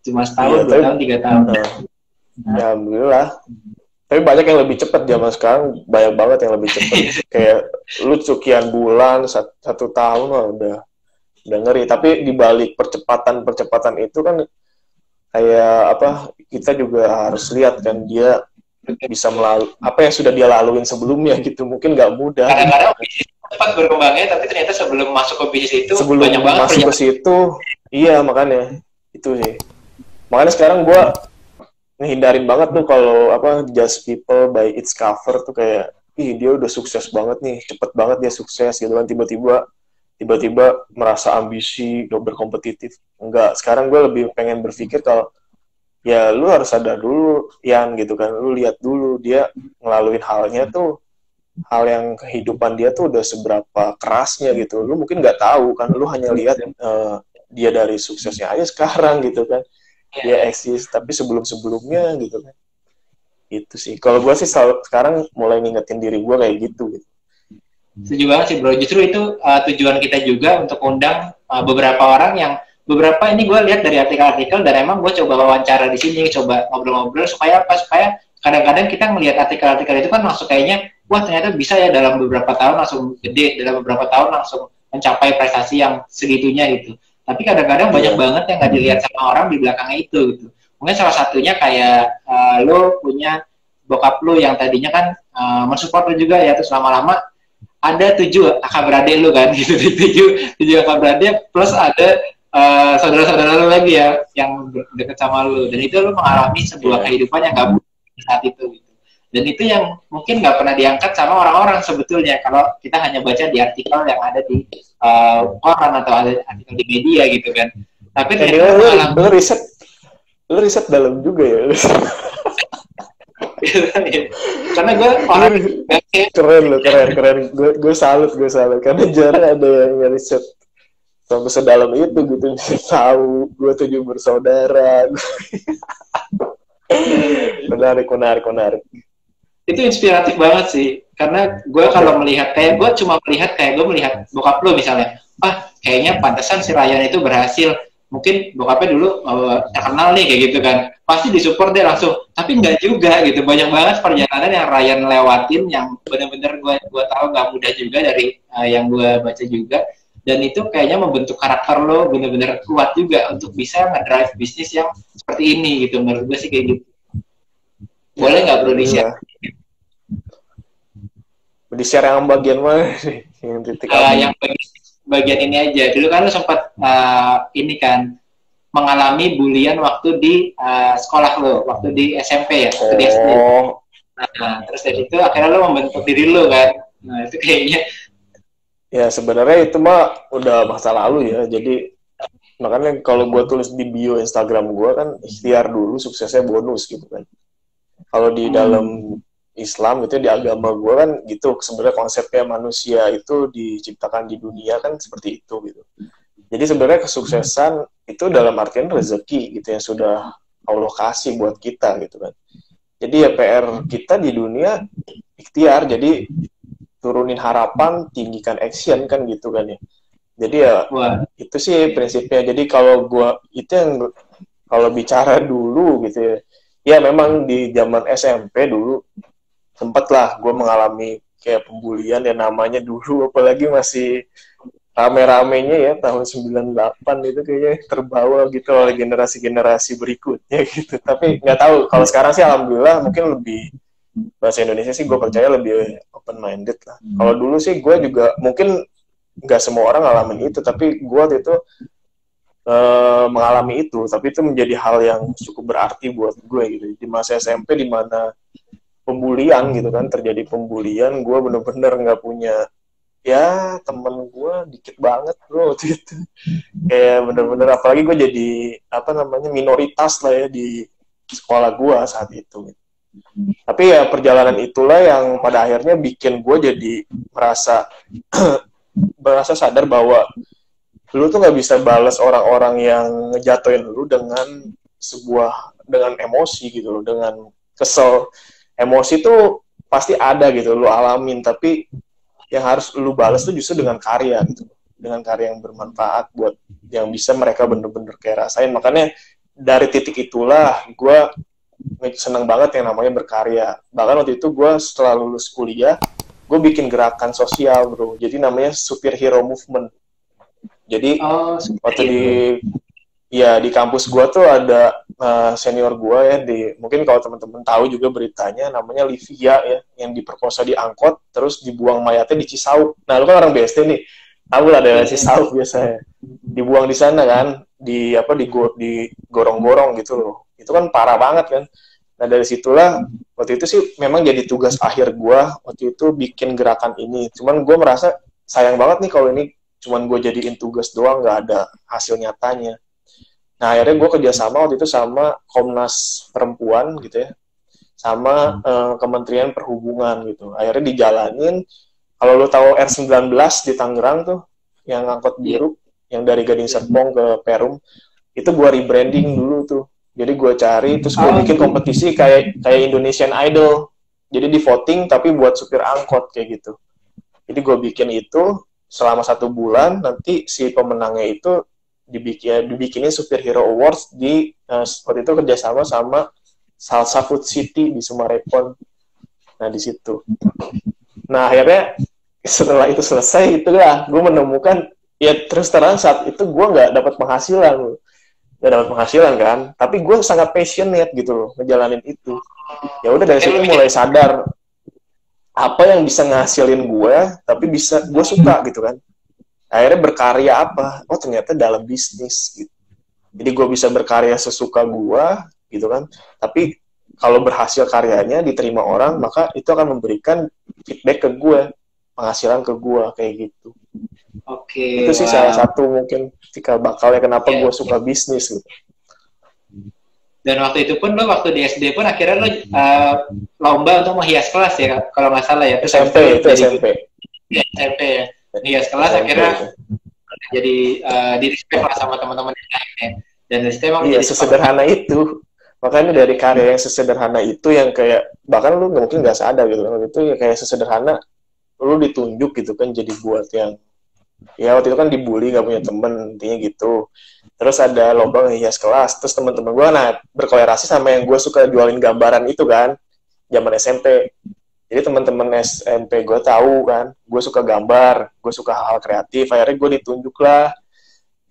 cuma setahun, 2 tahun, 3 tahun. Ya, alhamdulillah. Tapi banyak yang lebih cepat zaman sekarang, banyak banget yang lebih cepat. Kayak lu sekian bulan, 1 tahun lah udah ngeri. Tapi dibalik percepatan itu kan kayak kita juga harus lihat kan dia bisa melalui apa yang sudah dia laluin sebelumnya gitu, mungkin nggak mudah. Kadang-kadang bisnis cepat berkembangnya, tapi ternyata sebelum masuk ke bisnis itu banyak banget masuk ke situ. Iya, makanya itu sih. Makanya sekarang gue ngehindarin banget tuh kalau judge people by its cover tuh, kayak dia udah sukses banget nih, cepet banget dia sukses gitu kan, tiba-tiba merasa ambisi, udah berkompetitif. Enggak, sekarang gue lebih pengen berpikir kalau ya lu harus sadar dulu Yan gitu kan, lu lihat dulu dia ngelaluin halnya tuh, hal yang kehidupan dia tuh udah seberapa kerasnya gitu. Lu mungkin nggak tahu kan, lu hanya lihat dia dari suksesnya aja sekarang gitu kan, dia eksis, tapi sebelumnya gitu kan. Itu sih kalau gue sih sekarang mulai ngingetin diri gue kayak gitu. Setuju banget sih bro, justru itu tujuan kita juga untuk undang beberapa orang yang ini gue lihat dari artikel-artikel, dan emang gue coba wawancara di sini, coba ngobrol-ngobrol supaya kadang-kadang kita melihat artikel-artikel itu kan langsung kayaknya wah ternyata bisa ya dalam beberapa tahun langsung gede, dalam beberapa tahun langsung mencapai prestasi yang segitunya gitu. Tapi kadang-kadang banyak banget yang nggak dilihat sama orang di belakangnya itu gitu. Mungkin salah satunya kayak lo punya bokap lo yang tadinya kan mensupport lo juga ya, terus lama-lama ada 7 kakak beradik lo kan gitu, 7 kakak beradik plus ada saudara-saudara lu lagi ya yang dekat sama lu, dan itu lu mengalami sebuah kehidupan yang gak mudah saat itu gitu. Dan itu yang mungkin gak pernah diangkat sama orang-orang sebetulnya kalau kita hanya baca di artikel yang ada di koran atau ada artikel di media gitu kan. Tapi ternyata lu riset dalam juga ya. Karena gue orang keren gue salut karena jarang ada yang riset sampai sedalam itu gitu, tahu gue 7 bersaudara. Menarik. Itu inspiratif banget sih, karena gue kalau melihat kayak gue cuma melihat kayak gue melihat bokap lo misalnya, kayaknya pantesan si Ryan itu berhasil, mungkin bokapnya dulu terkenal nih kayak gitu kan, pasti disupport deh langsung, tapi nggak juga gitu, banyak banget perjalanan yang Ryan lewatin yang benar-benar gue tahu nggak mudah juga dari yang gue baca juga, dan itu kayaknya membentuk karakter lo benar-benar kuat juga untuk bisa ngedrive bisnis yang seperti ini gitu, menurut gue sih kayak gitu. Boleh nggak bro di-share? Di-share yang bagian mana sih? Yang titik yang bagian ini aja. Dulu kan lu sempat ini kan mengalami bulian waktu di sekolah lo, waktu di SMP ya, waktu di SD. Nah, terus dari itu akhirnya lo membentuk diri lo kan. Nah, itu kayaknya. Ya sebenarnya itu mah udah masa lalu ya. Jadi makanya kalau gue tulis di bio Instagram gue kan ikhtiar dulu, suksesnya bonus gitu kan. Kalau di dalam Islam itu di agama gue kan gitu, sebenarnya konsepnya manusia itu diciptakan di dunia kan seperti itu gitu. Jadi sebenarnya kesuksesan itu dalam artian rezeki gitu yang sudah Allah kasih buat kita gitu kan. Jadi ya PR kita di dunia ikhtiar, jadi turunin harapan, tinggikan action kan gitu kan ya. Jadi ya itu sih prinsipnya. Jadi kalau gue itu yang kalau bicara dulu gitu ya. Ya memang di zaman SMP dulu sempet lah gue mengalami kayak pembulian ya namanya dulu, apalagi masih rame-ramenya ya tahun 98 itu kayaknya terbawa gitu oleh generasi-generasi berikutnya gitu. Tapi nggak tahu, kalau sekarang sih alhamdulillah mungkin lebih, bahasa Indonesia sih gue percaya lebih open-minded lah. Kalau dulu sih gue juga mungkin nggak semua orang ngalamin itu, tapi gue waktu itu mengalami itu, tapi itu menjadi hal yang cukup berarti buat gue gitu. Di masa SMP di mana pembulian gitu kan, terjadi pembulian, gue bener-bener nggak punya, ya temen gue dikit banget bro waktu itu. Kayak bener-bener, apalagi gue jadi minoritas lah ya di sekolah gue saat itu. Tapi ya perjalanan itulah yang pada akhirnya bikin gue jadi merasa sadar bahwa lu tuh nggak bisa balas orang-orang yang ngejatuhin lu dengan emosi gitu loh, dengan kesel. Emosi tuh pasti ada gitu, lu alamin, tapi yang harus lu balas tuh justru dengan karya gitu, dengan karya yang bermanfaat buat yang bisa mereka bener-bener kayak rasain. Makanya dari titik itulah gue seneng banget yang namanya berkarya. Bahkan waktu itu gue setelah lulus kuliah, gue bikin gerakan sosial bro, jadi namanya Superhero Movement. Jadi waktu di kampus gue tuh ada senior gue ya, mungkin kalau teman-teman tahu juga beritanya, namanya Livia ya, yang diperkosa di angkot terus dibuang mayatnya di Cisauk. Nah lu kan orang BSD nih, tahu lah daerah Cisauk biasanya, dibuang di sana kan, di gorong-gorong gitu loh. Itu kan parah banget kan. Nah dari situlah waktu itu sih memang jadi tugas akhir gue waktu itu bikin gerakan ini. Cuman gue merasa sayang banget nih kalau ini cuman gue jadiin tugas doang, nggak ada hasil nyatanya. Nah akhirnya gue kerjasama waktu itu sama Komnas Perempuan gitu ya, sama Kementerian Perhubungan gitu. Akhirnya dijalanin. Kalau lo tahu R19 di Tangerang tuh, yang angkot biru, yang dari Gading Serpong ke Perum, itu gue rebranding dulu tuh. Jadi gue cari, terus gue bikin kompetisi kayak Indonesian Idol. Jadi di voting tapi buat supir angkot kayak gitu. Jadi gue bikin itu selama 1 bulan, nanti si pemenangnya itu dibikinin Superhero Awards di waktu itu kerjasama sama Salsa Food City di Sumarekon. Nah di situ. Nah akhirnya setelah itu selesai, itulah gue menemukan, ya terus terang saat itu gue nggak dapat penghasilan kan, tapi gue sangat passionate gitu loh ngejalanin itu. Ya udah dari situ mulai sadar apa yang bisa ngasilin gue, tapi bisa gue suka gitu kan. Akhirnya berkarya apa? Oh ternyata dalam bisnis gitu. Jadi gue bisa berkarya sesuka gue gitu kan. Tapi kalau berhasil karyanya diterima orang, maka itu akan memberikan feedback ke gue, penghasilan ke gue kayak gitu. Oke. Itu sih salah satu mungkin cikal bakalnya kenapa gue suka bisnis gitu. Dan waktu itu pun lo waktu di SD pun akhirnya lo lomba untuk menghias kelas ya kalau nggak salah ya. SMP. SMP ya. Hias kelas SMP. Akhirnya jadi di respect lah sama teman-teman yang lainnya. Dan itu emang iya sesederhana itu. Makanya dari karya yang sesederhana itu yang kayak bahkan lu mungkin nggak sadar gitu kan, itu ya kayak sesederhana lu ditunjuk gitu kan jadi buat yang ya waktu itu kan dibully nggak punya temen intinya gitu. Terus ada lomba ngehias kelas, terus teman-teman gue berkolerasi sama yang gue suka jualin gambaran itu kan zaman SMP. Jadi teman-teman SMP gue tahu kan gue suka gambar, gue suka hal-hal kreatif, akhirnya gue ditunjuk lah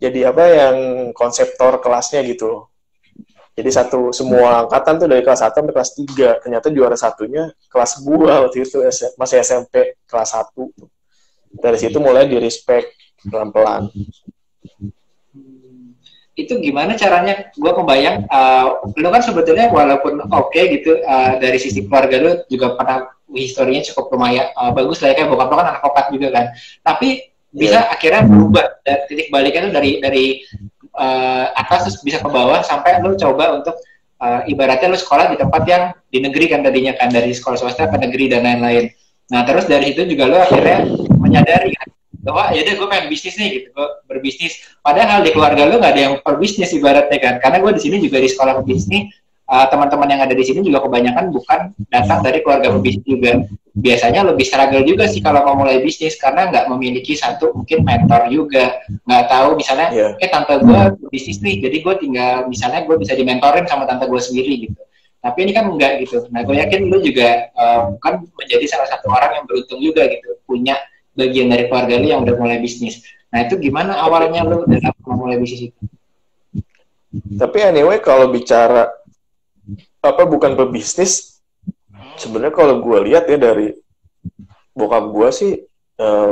jadi apa yang konseptor kelasnya gitu. Jadi semua angkatan tuh dari kelas 1 sampai kelas 3. Ternyata juara satunya kelas gua waktu itu masih SMP kelas 1. Dari situ mulai di respect pelan-pelan. Itu gimana caranya? Gue kebayang, lu kan sebetulnya walaupun oke gitu, dari sisi keluarga lu juga pernah historinya cukup lumayan bagus lah ya, kayak bokap lu kan anak kopat juga kan. Tapi bisa akhirnya berubah, titik baliknya tuh dari atas terus bisa ke bawah sampai lu coba untuk ibaratnya lu sekolah di tempat yang di negeri kan tadinya kan, dari sekolah swasta ke negeri dan lain-lain. Nah terus dari itu juga lu akhirnya menyadari kan bahwa ya udah gue pengen bisnis nih gitu, gue berbisnis. Padahal di keluarga lu nggak ada yang berbisnis ibaratnya kan, karena gue di sini juga di sekolah pebisnis. Teman-teman yang ada di sini juga kebanyakan bukan datang dari keluarga pebisnis juga. Biasanya lebih struggle juga sih kalau mau mulai bisnis karena nggak memiliki satu mungkin mentor juga, nggak tahu misalnya tante gue bisnis nih, jadi gue tinggal misalnya gue bisa dimentorin sama tante gue sendiri gitu. Tapi ini kan enggak gitu. Nah gue yakin lu juga kan menjadi salah satu orang yang beruntung juga gitu, punya bagian dari keluarga lu yang udah mulai bisnis. Nah itu gimana awalnya lu dalam memulai bisnis itu? Tapi anyway kalau bicara apa bukan pebisnis, sebenarnya kalau gue lihat ya dari bokap gue sih,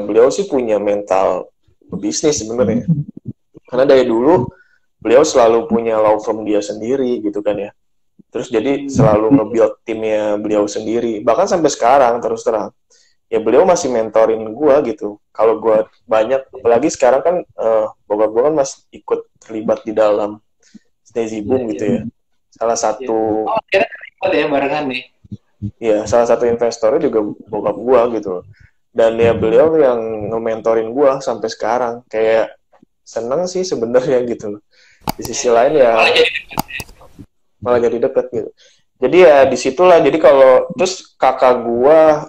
beliau sih punya mental pebisnis sebenarnya. Karena dari dulu beliau selalu punya law firm dia sendiri gitu kan ya. Terus jadi selalu nge-build timnya beliau sendiri. Bahkan sampai sekarang terus terang ya beliau masih mentorin gue gitu. Kalau gue banyak, apalagi sekarang kan bokap gue kan masih ikut terlibat di dalam Sneezy Boom gitu ya. Salah satu ya barengan nih. Ya, salah satu investornya juga bokap gue gitu. Dan ya beliau yang nge-mentorin gue sampai sekarang. Kayak seneng sih sebenarnya gitu. Di sisi lain ya malah jadi deket gitu. Jadi ya disitulah, jadi kalau terus kakak gua,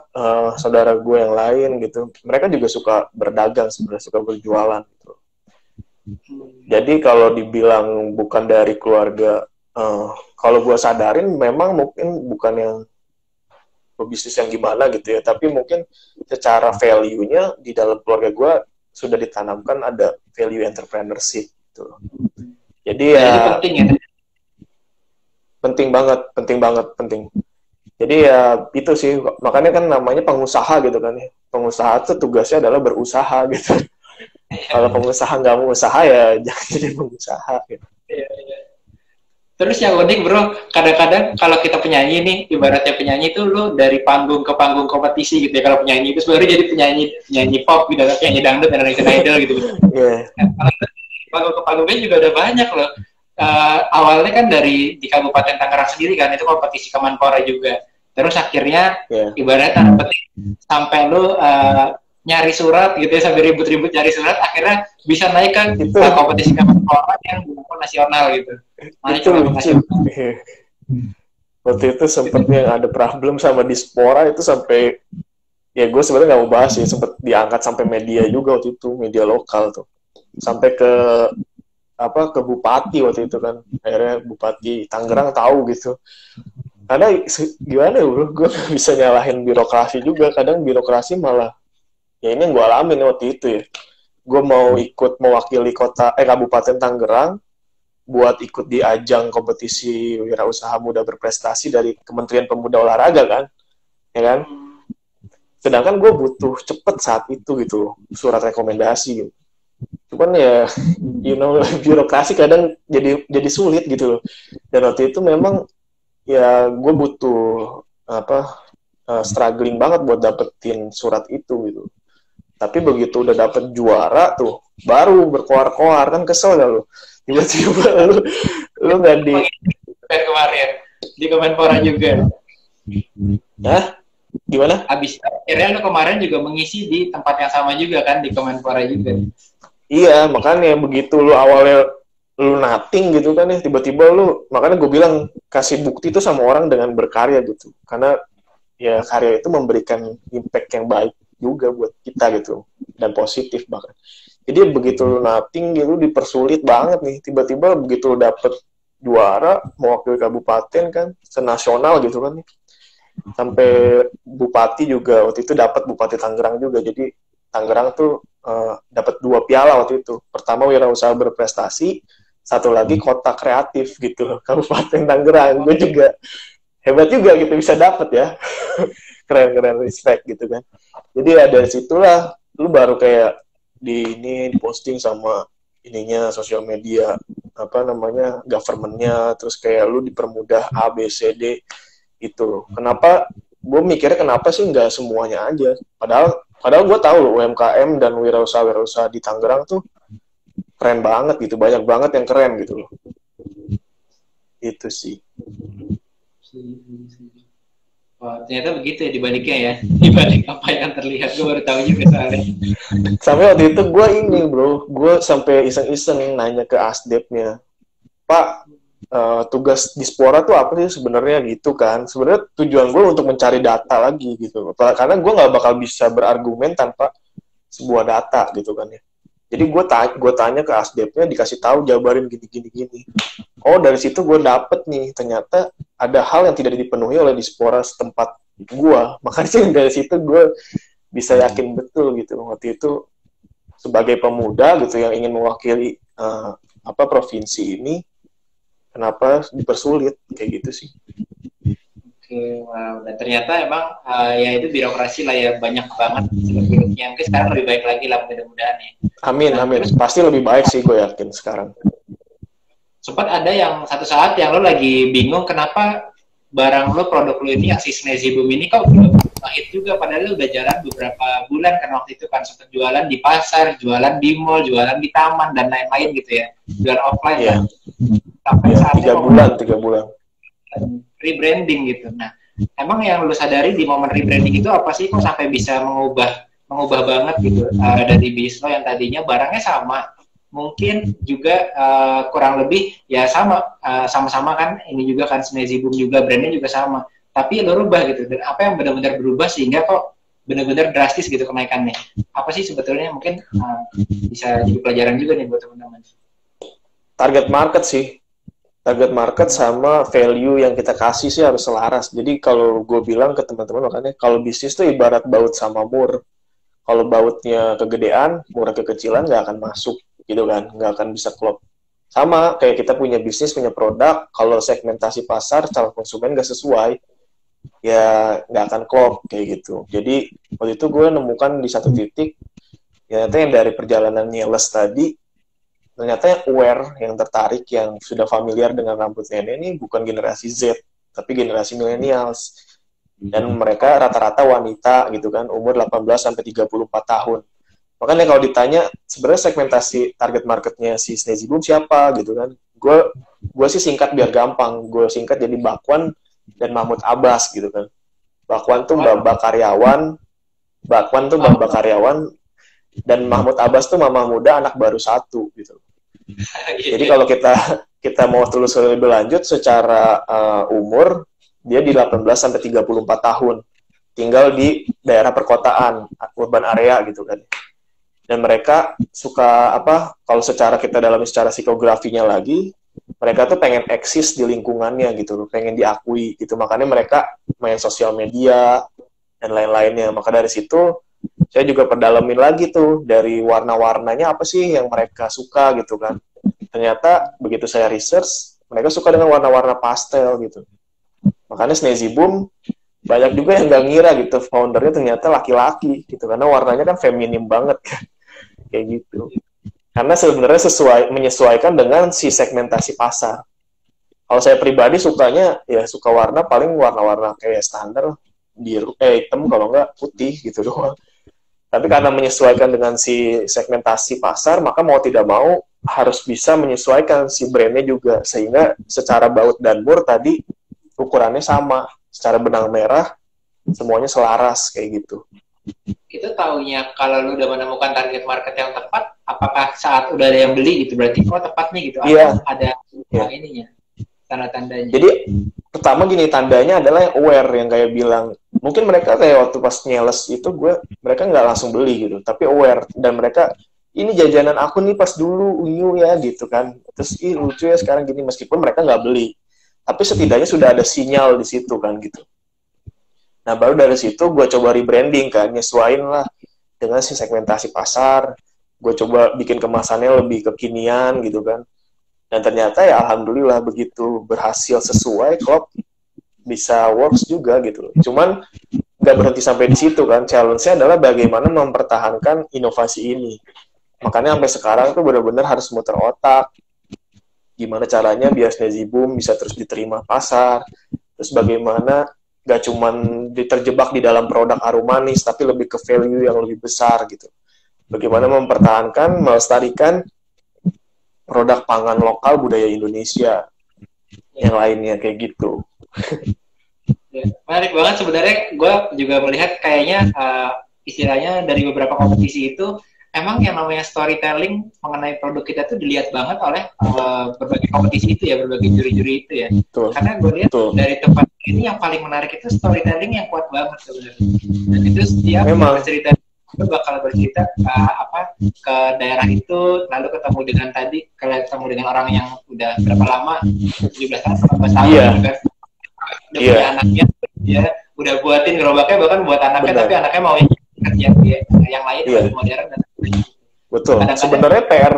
saudara gua yang lain gitu, mereka juga suka berdagang sebenarnya, suka berjualan gitu. Jadi kalau dibilang bukan dari keluarga, kalau gua sadarin memang mungkin bukan yang bisnis yang gimana gitu ya, tapi mungkin secara value-nya di dalam keluarga gua sudah ditanamkan ada value entrepreneurship gitu. Jadi ya penting ya. Penting banget. Jadi ya itu sih, makanya kan namanya pengusaha gitu kan ya. Pengusaha tuh tugasnya adalah berusaha gitu. Kalau pengusaha nggak mau usaha ya jangan jadi pengusaha gitu. Terus yang unik bro, kadang-kadang kalau kita penyanyi nih, ibaratnya penyanyi itu lu dari panggung ke panggung kompetisi gitu ya. Kalau penyanyi itu sebenarnya jadi penyanyi pop gitu, penyanyi dangdut dan Indonesian Idol gitu. Yeah. Panggung ke panggungnya juga ada banyak loh. Awalnya kan di Kabupaten Tangerang sendiri kan, itu kompetisi Kemenpora juga. Terus akhirnya ibaratnya sampai lu nyari surat gitu ya, sampai ribut-ribut nyari surat, akhirnya bisa naik kan kompetisi Kemenpora yang nasional gitu. Itu lucu. Waktu itu sempat yang ada problem sama Dispora itu sampai ya gue sebenarnya nggak mau bahas ya, sempat diangkat sampai media juga waktu itu, media lokal tuh, sampai ke bupati waktu itu kan, akhirnya Bupati Tangerang tahu gitu. Karena gimana ya bro, gue gak bisa nyalahin birokrasi juga, kadang birokrasi malah ya ini yang gue alamin waktu itu ya. Gue mau ikut mewakili Kabupaten Tangerang buat ikut di ajang kompetisi wirausaha muda berprestasi dari Kementerian Pemuda Olahraga kan, ya kan. Sedangkan gue butuh cepet saat itu gitu surat rekomendasi gitu. Cuman ya, birokrasi kadang jadi sulit gitu loh. Dan waktu itu memang ya gue butuh struggling banget buat dapetin surat itu gitu. Tapi begitu udah dapet juara tuh, baru berkoar-koar kan, kesel gak lu? Tiba-tiba lu nggak di kemarin di Kemenpora juga. Hah? Gimana? Abis akhirnya lu kemarin juga mengisi di tempat yang sama juga kan, di Kemenpora juga. Iya, makanya begitu lu awalnya lu nothing gitu kan ya, tiba-tiba lu, makanya gue bilang kasih bukti itu sama orang dengan berkarya gitu, karena ya karya itu memberikan impact yang baik juga buat kita gitu, dan positif bahkan. Jadi begitu lu nothing gitu dipersulit banget nih, tiba-tiba begitu lu dapet juara mewakili kabupaten kan, senasional gitu kan, sampai bupati juga waktu itu dapat, Bupati Tangerang juga. Jadi Tangerang tuh dapat 2 piala waktu itu. Pertama wirausaha berprestasi, satu lagi kota kreatif gitu loh, Kabupaten Tangerang. Gue juga hebat juga gitu bisa dapat ya. Keren-keren, respect gitu kan. Jadi dari situlah lu baru kayak di posting sama ininya sosial media, apa namanya, government-nya, terus kayak lu dipermudah A B C D gitu. Kenapa gue mikirnya kenapa sih nggak semuanya aja? Padahal gue tahu loh UMKM dan wirausaha di Tangerang tuh keren banget gitu, banyak banget yang keren gitu loh. Itu sih. Wah, ternyata begitu ya dibaliknya ya. Dibalik apa yang terlihat, gue baru tahu juga soalnya. Sampai waktu itu gue sampai iseng-iseng nanya ke Asdepnya, Pak, tugas Dispora tuh apa sih sebenarnya gitu kan? Sebenarnya tujuan gue untuk mencari data lagi gitu, karena gue nggak bakal bisa berargumen tanpa sebuah data gitu kan ya. Jadi gue tanya ke Asdepnya, dikasih tahu, jabarin gini. Oh, dari situ gue dapet nih, ternyata ada hal yang tidak dipenuhi oleh Dispora setempat gue. Makanya dari situ gue bisa yakin betul gitu waktu itu sebagai pemuda gitu yang ingin mewakili provinsi ini, kenapa dipersulit kayak gitu sih. Oke, wow. Dan ternyata emang ya itu birokrasi lah ya, banyak banget seluk-beluknya. Mungkin sekarang lebih baik lagi lah mudah-mudahan ya. Amin. Pasti lebih baik sih, gue yakin sekarang. Sempat ada yang satu saat yang lo lagi bingung kenapa barang lo, produk lo ini yang si Snazzy Boom ini kok belum hit juga, padahal lo udah jalan beberapa bulan kan waktu itu kan, sempat jualan di pasar, jualan di mall, jualan di taman dan lain-lain gitu ya, jualan offline kan. Sampai saatnya 3 bulan. Rebranding gitu. Nah, emang yang lu sadari di momen rebranding itu apa sih kok sampai bisa mengubah banget gitu dari bisnis lo yang tadinya barangnya sama, mungkin juga kurang lebih ya sama-sama kan, ini juga kan Snazzy Boom juga brandnya juga sama, tapi lo rubah gitu. Dan apa yang benar-benar berubah sehingga kok benar-benar drastis gitu kenaikannya? Apa sih sebetulnya, mungkin bisa jadi pelajaran juga nih buat teman-teman. Target market sama value yang kita kasih sih harus selaras. Jadi kalau gue bilang ke teman-teman, makanya kalau bisnis tuh ibarat baut sama mur. Kalau bautnya kegedean, murah kekecilan nggak akan masuk gitu kan, nggak akan bisa klop. Sama kayak kita punya bisnis, punya produk, kalau segmentasi pasar calon konsumen nggak sesuai, ya nggak akan klop kayak gitu. Jadi waktu itu gue nemukan di satu titik, ya ternyata yang dari perjalanan Niels tadi, ternyata yang aware, yang tertarik, yang sudah familiar dengan rambut nenek ini bukan generasi Z, tapi generasi millennials. Dan mereka rata-rata wanita gitu kan, umur 18-34 tahun. Makanya kalau ditanya, sebenarnya segmentasi target marketnya si Snazzy Boom siapa gitu kan, gue sih singkat biar gampang, gue singkat jadi Bakwan dan Mahmud Abbas gitu kan. Bakwan tuh babak karyawan, dan Mahmud Abbas tuh mama muda anak baru 1 gitu. Jadi kalau kita mau telusuri lebih lanjut secara umur, dia di 18-34 tahun, tinggal di daerah perkotaan, urban area gitu kan. Dan mereka suka kalau secara psikografinya lagi, mereka tuh pengen eksis di lingkungannya gitu, pengen diakui gitu. Makanya mereka main sosial media dan lain-lainnya. Maka dari situ saya juga perdalamin lagi tuh dari warna-warnanya apa sih yang mereka suka gitu kan. Ternyata begitu saya research, mereka suka dengan warna-warna pastel gitu. Makanya Snazzy Boom banyak juga yang nggak ngira gitu foundernya ternyata laki-laki gitu, karena warnanya kan feminim banget kan. Kayak gitu. Karena sebenarnya menyesuaikan dengan si segmentasi pasar. Kalau saya pribadi sukanya ya suka warna paling warna-warna kayak standar, biru, hitam, kalau nggak putih gitu doang. Tapi karena menyesuaikan dengan si segmentasi pasar, maka mau tidak mau harus bisa menyesuaikan si brandnya juga, sehingga secara baut dan mur tadi ukurannya sama, secara benang merah semuanya selaras kayak gitu. Itu taunya kalau lu udah menemukan target market yang tepat, apakah saat udah ada yang beli gitu berarti tepat nih gitu, Iya. atau ada ininya, tanda-tandanya? Jadi pertama gini, tandanya adalah yang aware, yang kayak bilang mungkin mereka kayak waktu pas nyales itu mereka nggak langsung beli gitu, tapi aware, dan mereka ini jajanan aku nih pas dulu unyu ya gitu kan, terus lucu ya sekarang gini, meskipun mereka nggak beli, tapi setidaknya sudah ada sinyal di situ kan gitu. Nah baru dari situ gue coba rebranding kan, nyesuain lah dengan si segmentasi pasar, gue coba bikin kemasannya lebih kekinian gitu kan. Dan ternyata ya alhamdulillah begitu berhasil sesuai, klop bisa works juga gitu. Cuman nggak berhenti sampai di situ kan. Challenge-nya adalah bagaimana mempertahankan inovasi ini. Makanya sampai sekarang tuh benar-benar harus muter otak. Gimana caranya biar Snazzy Boom bisa terus diterima pasar. Terus bagaimana nggak cuman diterjebak di dalam produk harum manis, tapi lebih ke value yang lebih besar gitu. Bagaimana mempertahankan, melestarikan produk pangan lokal budaya Indonesia yang lainnya kayak gitu. Ya, menarik banget sebenarnya. Gue juga melihat kayaknya istilahnya dari beberapa kompetisi itu emang yang namanya storytelling mengenai produk kita tuh dilihat banget oleh berbagai kompetisi itu ya, berbagai juri-juri itu ya. Betul. Karena gue lihat dari tempat ini yang paling menarik itu storytelling yang kuat banget sebenarnya. Dan itu setiap bercerita itu bakal bercerita ke daerah itu, lalu ketemu dengan orang yang udah berapa lama, 17 tahun, 18 tahun gitu kan. Udah punya anaknya, ya udah buatin gerobaknya bahkan buat anaknya. Benar. Tapi anaknya mau yang lain lebih modern dan betul. Sebenarnya PR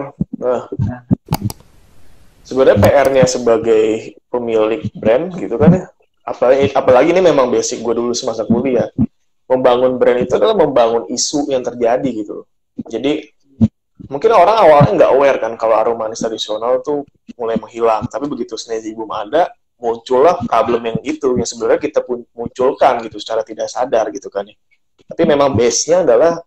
sebenarnya PR-nya sebagai pemilik brand gitu kan ya, apalagi ini memang basic gue dulu semasa kuliah. Membangun brand itu adalah membangun isu yang terjadi gitu. Jadi mungkin orang awalnya nggak aware kan kalau harum manis tradisional tuh mulai menghilang, tapi begitu Snazzy Boom ada, muncullah problem yang itu yang sebenarnya kita pun munculkan gitu secara tidak sadar gitu kan ya. Tapi memang base-nya adalah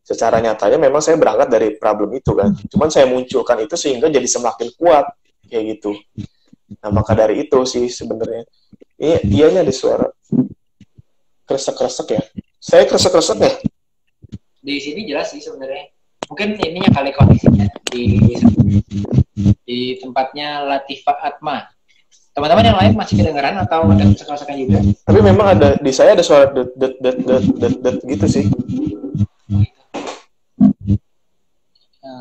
secara nyatanya memang saya berangkat dari problem itu kan. Cuman saya munculkan itu sehingga jadi semakin kuat kayak gitu. Nah maka dari itu sih sebenarnya ini ada suara kresek-kresek ya. Saya kresek-kresek ya? Di sini jelas sih sebenarnya. Mungkin ininya kali kondisinya di tempatnya Latifah Atma. Teman-teman yang lain masih kedengeran atau ada kresek-kresekan juga? Tapi memang ada di saya ada suara det gitu sih.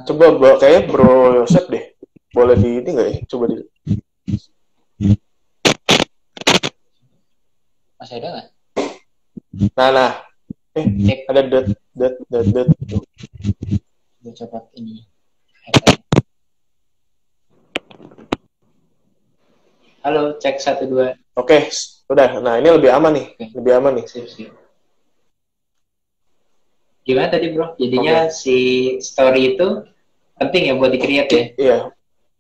Coba kayaknya Bro Yosep deh. Boleh di ini nggak ya? Coba di. Masih ada nggak? Nah. Ada det. Gue coba ini. Halo, cek 1 2. Oke, udah. Nah, ini lebih aman nih. Lebih aman nih. Sip. Gimana tadi, Bro? Jadinya si story itu penting ya buat di-create ya? Iya,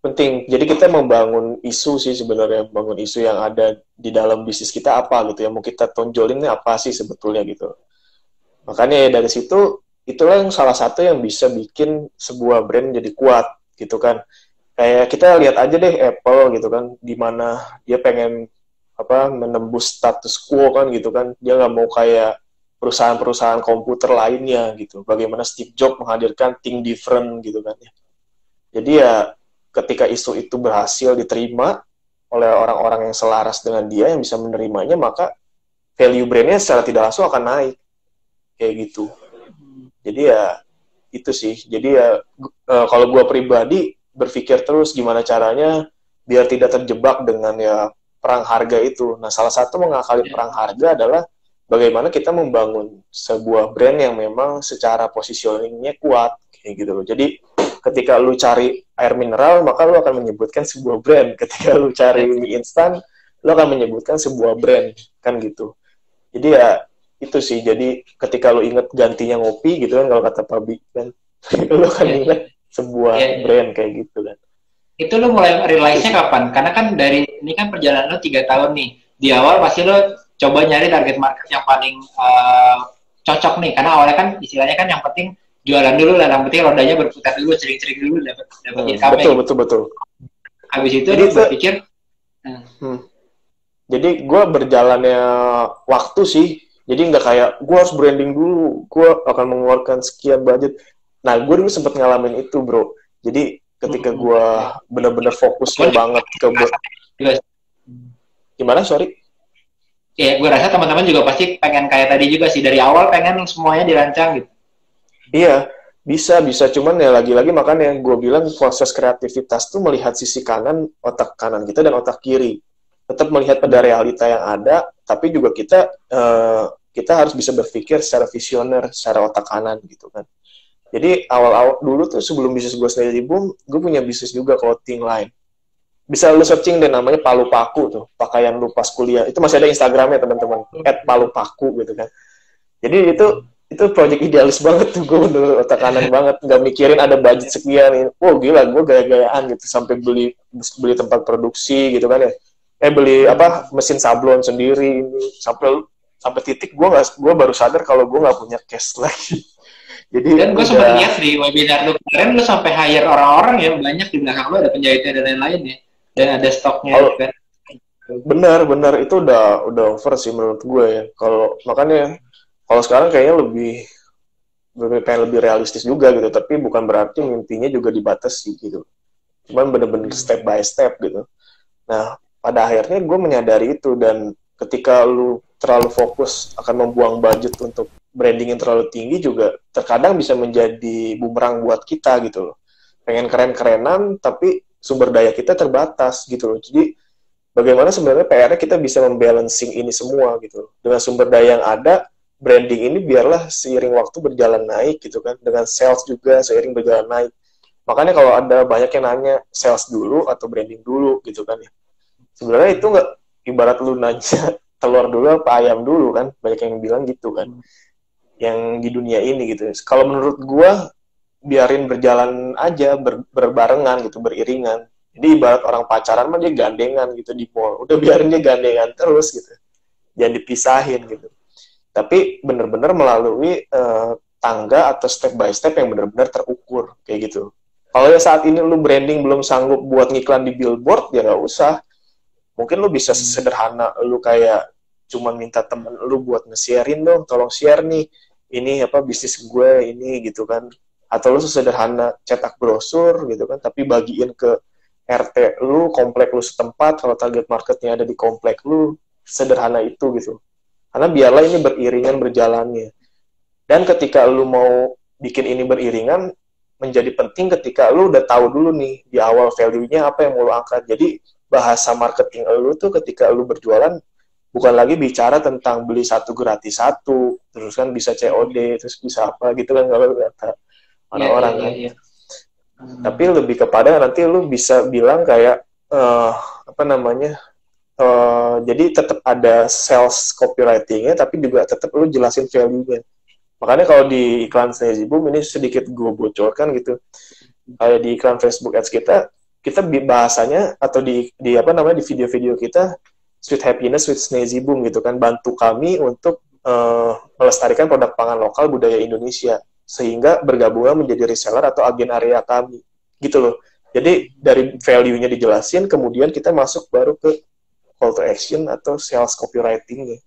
penting. Jadi kita membangun isu sih sebenarnya, membangun isu yang ada di dalam bisnis kita apa gitu ya. Mau kita tonjolin apa sih sebetulnya gitu. Makanya ya dari situ, itulah yang salah satu yang bisa bikin sebuah brand jadi kuat gitu kan. Kayak kita lihat aja deh Apple gitu kan, di mana dia pengen menembus status quo kan gitu kan. Dia nggak mau kayak perusahaan-perusahaan komputer lainnya gitu. Bagaimana Steve Jobs menghadirkan think different gitu kan ya. Jadi ya ketika isu itu berhasil diterima oleh orang-orang yang selaras dengan dia, yang bisa menerimanya, maka value brandnya secara tidak langsung akan naik. Kayak gitu. Jadi ya itu sih. Jadi ya kalau gue pribadi berpikir terus gimana caranya biar tidak terjebak dengan ya perang harga itu. Nah salah satu mengakali perang harga adalah bagaimana kita membangun sebuah brand yang memang secara positioningnya kuat kayak gitu loh. Jadi ketika lu cari air mineral maka lu akan menyebutkan sebuah brand. Ketika lu cari mie instan lu akan menyebutkan sebuah brand kan gitu. Jadi ya itu sih, jadi ketika lo inget gantinya ngopi gitu kan, kalau kata Pak Bi kan, lo kan inget sebuah brand kayak gitu kan. Itu lo mulai realize-nya kapan? Karena kan dari ini kan perjalanan lo 3 tahun nih. Di awal pasti lo coba nyari target market yang paling cocok nih, karena awalnya kan istilahnya kan yang penting jualan dulu lah, yang penting rodanya berputar dulu, sering-sering dulu dapat income. Betul. Habis itu lo berpikir. Jadi gue berjalannya waktu sih. Jadi nggak kayak, gue harus branding dulu, gue akan mengeluarkan sekian budget. Nah, gue dulu sempet ngalamin itu, bro. Jadi ketika gue bener-bener fokusnya banget ke gimana, sorry? Ya, gue rasa teman-teman juga pasti pengen kayak tadi juga sih, dari awal pengen semuanya dirancang gitu. Iya, bisa. Cuman ya lagi-lagi makanya gue bilang proses kreativitas tuh melihat sisi kanan, otak kanan kita dan otak kiri. Tetap melihat pada realita yang ada, tapi juga kita harus bisa berpikir secara visioner, secara otak kanan gitu kan. Jadi awal-awal dulu tuh sebelum bisnis gue sendiri boom, gue punya bisnis juga clothing line. Bisa lu searching deh, namanya Palu Paku tuh, pakaian lu pas kuliah. Itu masih ada Instagramnya teman-teman, @palupaku gitu kan. Jadi itu project idealis banget tuh, gue bener otak kanan banget, nggak mikirin ada budget sekian. Oh gila, gue gaya-gayaan gitu, sampai beli tempat produksi gitu kan ya. Beli mesin sablon sendiri, sampai titik gue baru sadar kalau gue nggak punya cash lagi. Jadi dan gue sempat lihat di webinar lu kemarin, lu sampai hire orang-orang ya, banyak di belakang lu ada penjahitnya dan lain-lain ya, dan ada stoknya kan. Benar itu udah over sih menurut gue ya. Makanya kalau sekarang kayaknya lebih realistis juga gitu, tapi bukan berarti mimpinya juga dibatasi gitu. Cuman bener-bener step by step gitu. Nah, pada akhirnya gue menyadari itu, dan ketika lu terlalu fokus akan membuang budget untuk branding yang terlalu tinggi juga terkadang bisa menjadi bumerang buat kita gitu loh. Pengen keren-kerenan tapi sumber daya kita terbatas gitu loh. Jadi bagaimana sebenarnya PR-nya kita bisa membalancing ini semua gitu loh. Dengan sumber daya yang ada, branding ini biarlah seiring waktu berjalan naik gitu kan. Dengan sales juga seiring berjalan naik. Makanya kalau ada banyak yang nanya sales dulu atau branding dulu gitu kan ya. Sebenarnya itu nggak ibarat lu nanya telur dulu apa ayam dulu kan. Banyak yang bilang gitu kan. Yang di dunia ini gitu. Kalau menurut gua biarin berjalan aja, berbarengan gitu, beriringan. Jadi ibarat orang pacaran mah dia gandengan gitu di mall. Udah biarin dia gandengan terus gitu. Jangan dipisahin gitu. Tapi benar-benar melalui tangga atau step by step yang benar-benar terukur kayak gitu. Kalau ya saat ini lu branding belum sanggup buat ngiklan di billboard, ya nggak usah. Mungkin lu bisa sederhana, lu kayak cuman minta temen lu buat nge-sharein dong, tolong share nih, ini bisnis gue ini gitu kan. Atau lu sesederhana cetak brosur gitu kan, tapi bagiin ke RT lu, komplek lu setempat, kalau target marketnya ada di komplek lu, sederhana itu gitu. Karena biarlah ini beriringan berjalannya. Dan ketika lu mau bikin ini beriringan, menjadi penting ketika lu udah tahu dulu nih, di awal value-nya apa yang mau lu angkat. Jadi bahasa marketing lu tuh ketika lu berjualan, bukan lagi bicara tentang beli satu gratis satu, terus kan bisa COD, terus bisa apa gitu kan, kalau kata orang-orang kan. Tapi lebih kepada nanti lu bisa bilang kayak jadi tetap ada sales copywriting-nya, tapi juga tetap lu jelasin value-nya. Makanya kalau di iklan Sneezy Boom ini sedikit gue bocorkan gitu. Kayak di iklan Facebook Ads kita bahasanya atau di video-video kita, Sweet Happiness with Sneezy Boom gitu kan, bantu kami untuk melestarikan produk pangan lokal budaya Indonesia sehingga bergabunglah menjadi reseller atau agen area kami gitu loh. Jadi dari value-nya dijelasin, kemudian kita masuk baru ke call to action atau sales copywriting-nya.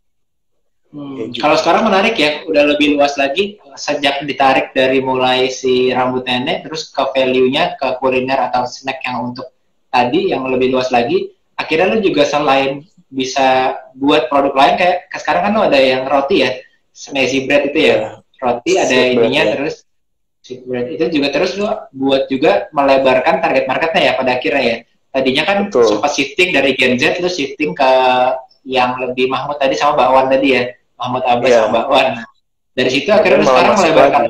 Gitu. Kalau sekarang menarik ya, udah lebih luas lagi sejak ditarik dari mulai si rambut nenek terus ke value-nya, ke kuliner atau snack yang untuk tadi yang lebih luas lagi. Akhirnya lu juga selain bisa buat produk lain, kayak sekarang kan lu ada yang roti ya, Sneezy Bread itu ya, roti ada ininya ya. Terus bread itu juga terus lu buat juga melebarkan target marketnya ya pada akhirnya ya. Tadinya kan sempat shifting dari Gen Z, terus shifting ke yang lebih Mahmud tadi sama Bakwan tadi ya, Mahmud Abbas sama Bakwan. Dari situ akhirnya lu sekarang melebarkan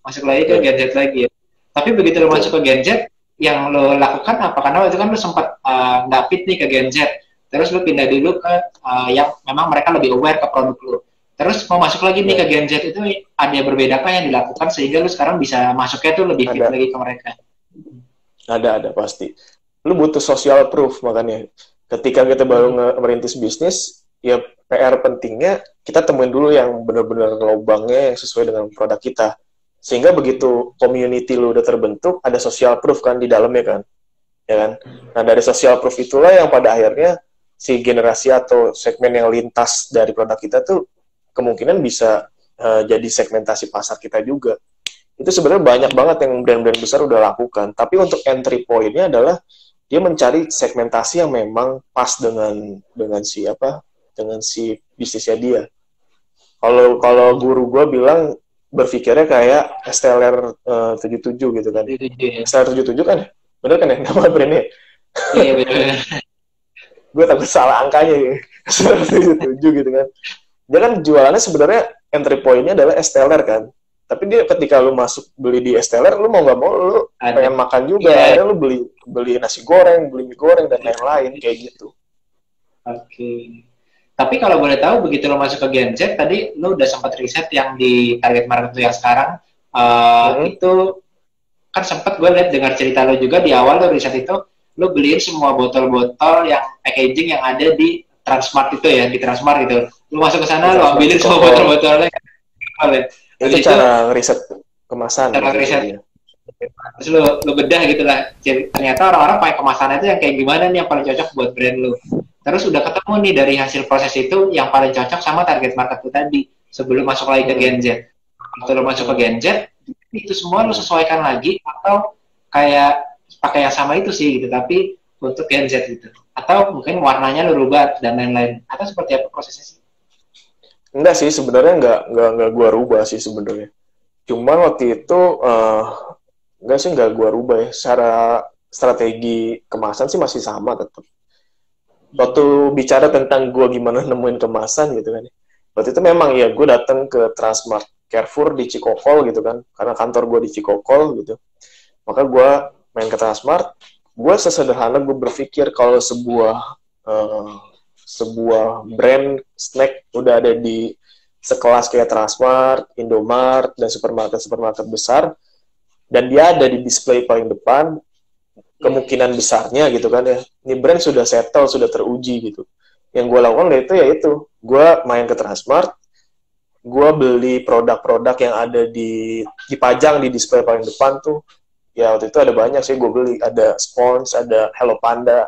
masuk lagi ke Gen Z lagi ya. Tapi begitu lu masuk ke Gen Z, yang lo lakukan apa? Karena waktu itu kan lu sempat nggak fit nih ke Gen Z, terus lu pindah dulu ke yang memang mereka lebih aware ke produk lu. Terus mau masuk lagi nih ke Gen Z, itu ada berbeda apa yang dilakukan sehingga lu sekarang bisa masuknya tuh lebih fit lagi ke mereka? Ada pasti. Lu butuh social proof, makanya ketika kita baru merintis bisnis, ya PR pentingnya kita temuin dulu yang benar-benar lubangnya yang sesuai dengan produk kita. Sehingga begitu community lu udah terbentuk, ada social proof kan di dalamnya kan. Ya kan? Nah, dari social proof itulah yang pada akhirnya si generasi atau segmen yang lintas dari produk kita tuh kemungkinan bisa jadi segmentasi pasar kita juga. Itu sebenarnya banyak banget yang brand-brand besar udah lakukan. Tapi untuk entry point-nya adalah dia mencari segmentasi yang memang pas dengan si dengan si bisnisnya dia. Kalau guru gue bilang berpikirnya kayak STLR 77 gitu kan. STLR 77 kan? Bener kan ya nama brandnya? Iya benar. Gue takut salah angkanya ya. STLR 77 gitu kan. Dia kan jualannya sebenarnya entry point-nya adalah STLR kan. Tapi dia ketika lu masuk beli di STLR, lu mau nggak mau lu pengen makan juga. Akhirnya lu beli nasi goreng, beli mie goreng dan lain-lain kayak gitu. Oke. Tapi kalau boleh tahu, begitu lo masuk ke Gen Z, tadi lo udah sempat riset yang di target market lo yang sekarang, itu kan sempat gue lihat dengar cerita lo juga di awal lo riset itu, lo beliin semua botol-botol yang packaging yang ada di Transmart itu ya, di Transmart gitu. Lo masuk ke sana, lo ambilin semua botol-botolnya. Itu cara riset kemasan. Cara riset. Terus lo bedah gitu lah. Ternyata orang-orang pakai kemasannya itu yang kayak gimana nih yang paling cocok buat brand lo. Terus udah ketemu nih dari hasil proses itu yang paling cocok sama target market lu tadi sebelum masuk lagi ke Gen Z. Waktu lu masuk ke Gen Z, itu semua lu sesuaikan lagi atau kayak pakai yang sama itu sih gitu, tapi untuk Gen Z gitu. Atau mungkin warnanya lu rubah dan lain-lain. Atau seperti apa prosesnya sih? Enggak sih, sebenarnya enggak gua rubah sih sebenarnya. Cuman waktu itu enggak gua rubah ya. Secara strategi kemasan sih masih sama tetap. Waktu bicara tentang gue gimana nemuin kemasan gitu kan, waktu itu memang ya gue datang ke Transmart Carrefour di Cikokol gitu kan, karena kantor gue di Cikokol gitu, maka gue main ke Transmart. Gue sesederhana gue berpikir kalau sebuah brand snack udah ada di sekelas kayak Transmart, Indomart, dan supermarket besar, dan dia ada di display paling depan, kemungkinan besarnya gitu kan ya, ini brand sudah settle, sudah teruji gitu. Yang gue lakukan yaitu gue main ke Transmart, gue beli produk-produk yang ada dipajang di display paling depan tuh. Ya waktu itu ada banyak sih gue beli, ada Spons, ada Hello Panda,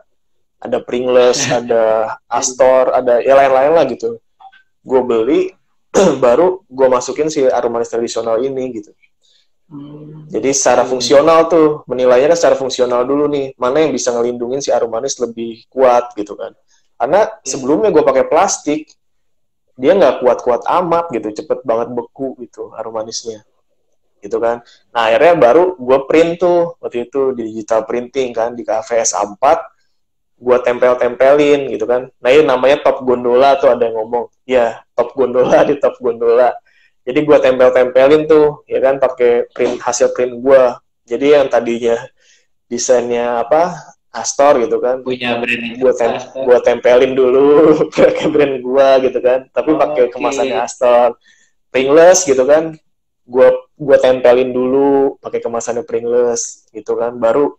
ada Pringles, ada Astor, ada ya lain-lain lah gitu. Gue beli, baru gue masukin si Aromanis tradisional ini gitu. Jadi secara fungsional tuh, menilainya kan secara fungsional dulu nih, mana yang bisa ngelindungin si Aromanis lebih kuat gitu kan. Karena sebelumnya gue pakai plastik, dia nggak kuat-kuat amat gitu, cepet banget beku gitu Aromanisnya. Gitu kan. Nah akhirnya baru gue print tuh, waktu itu di digital printing kan, di KVS A4, gue tempel-tempelin gitu kan. Nah ini namanya top gondola tuh, ada yang ngomong, ya top gondola di top gondola. Jadi gue tempel-tempelin tuh, ya kan, pakai hasil print gue. Jadi yang tadinya desainnya Astor gitu kan, punya brand itu, gue tempelin dulu pakai brand gue gitu kan, tapi pakai kemasannya Astor. Pringles gitu kan, gue tempelin dulu pakai kemasannya Pringles gitu kan, baru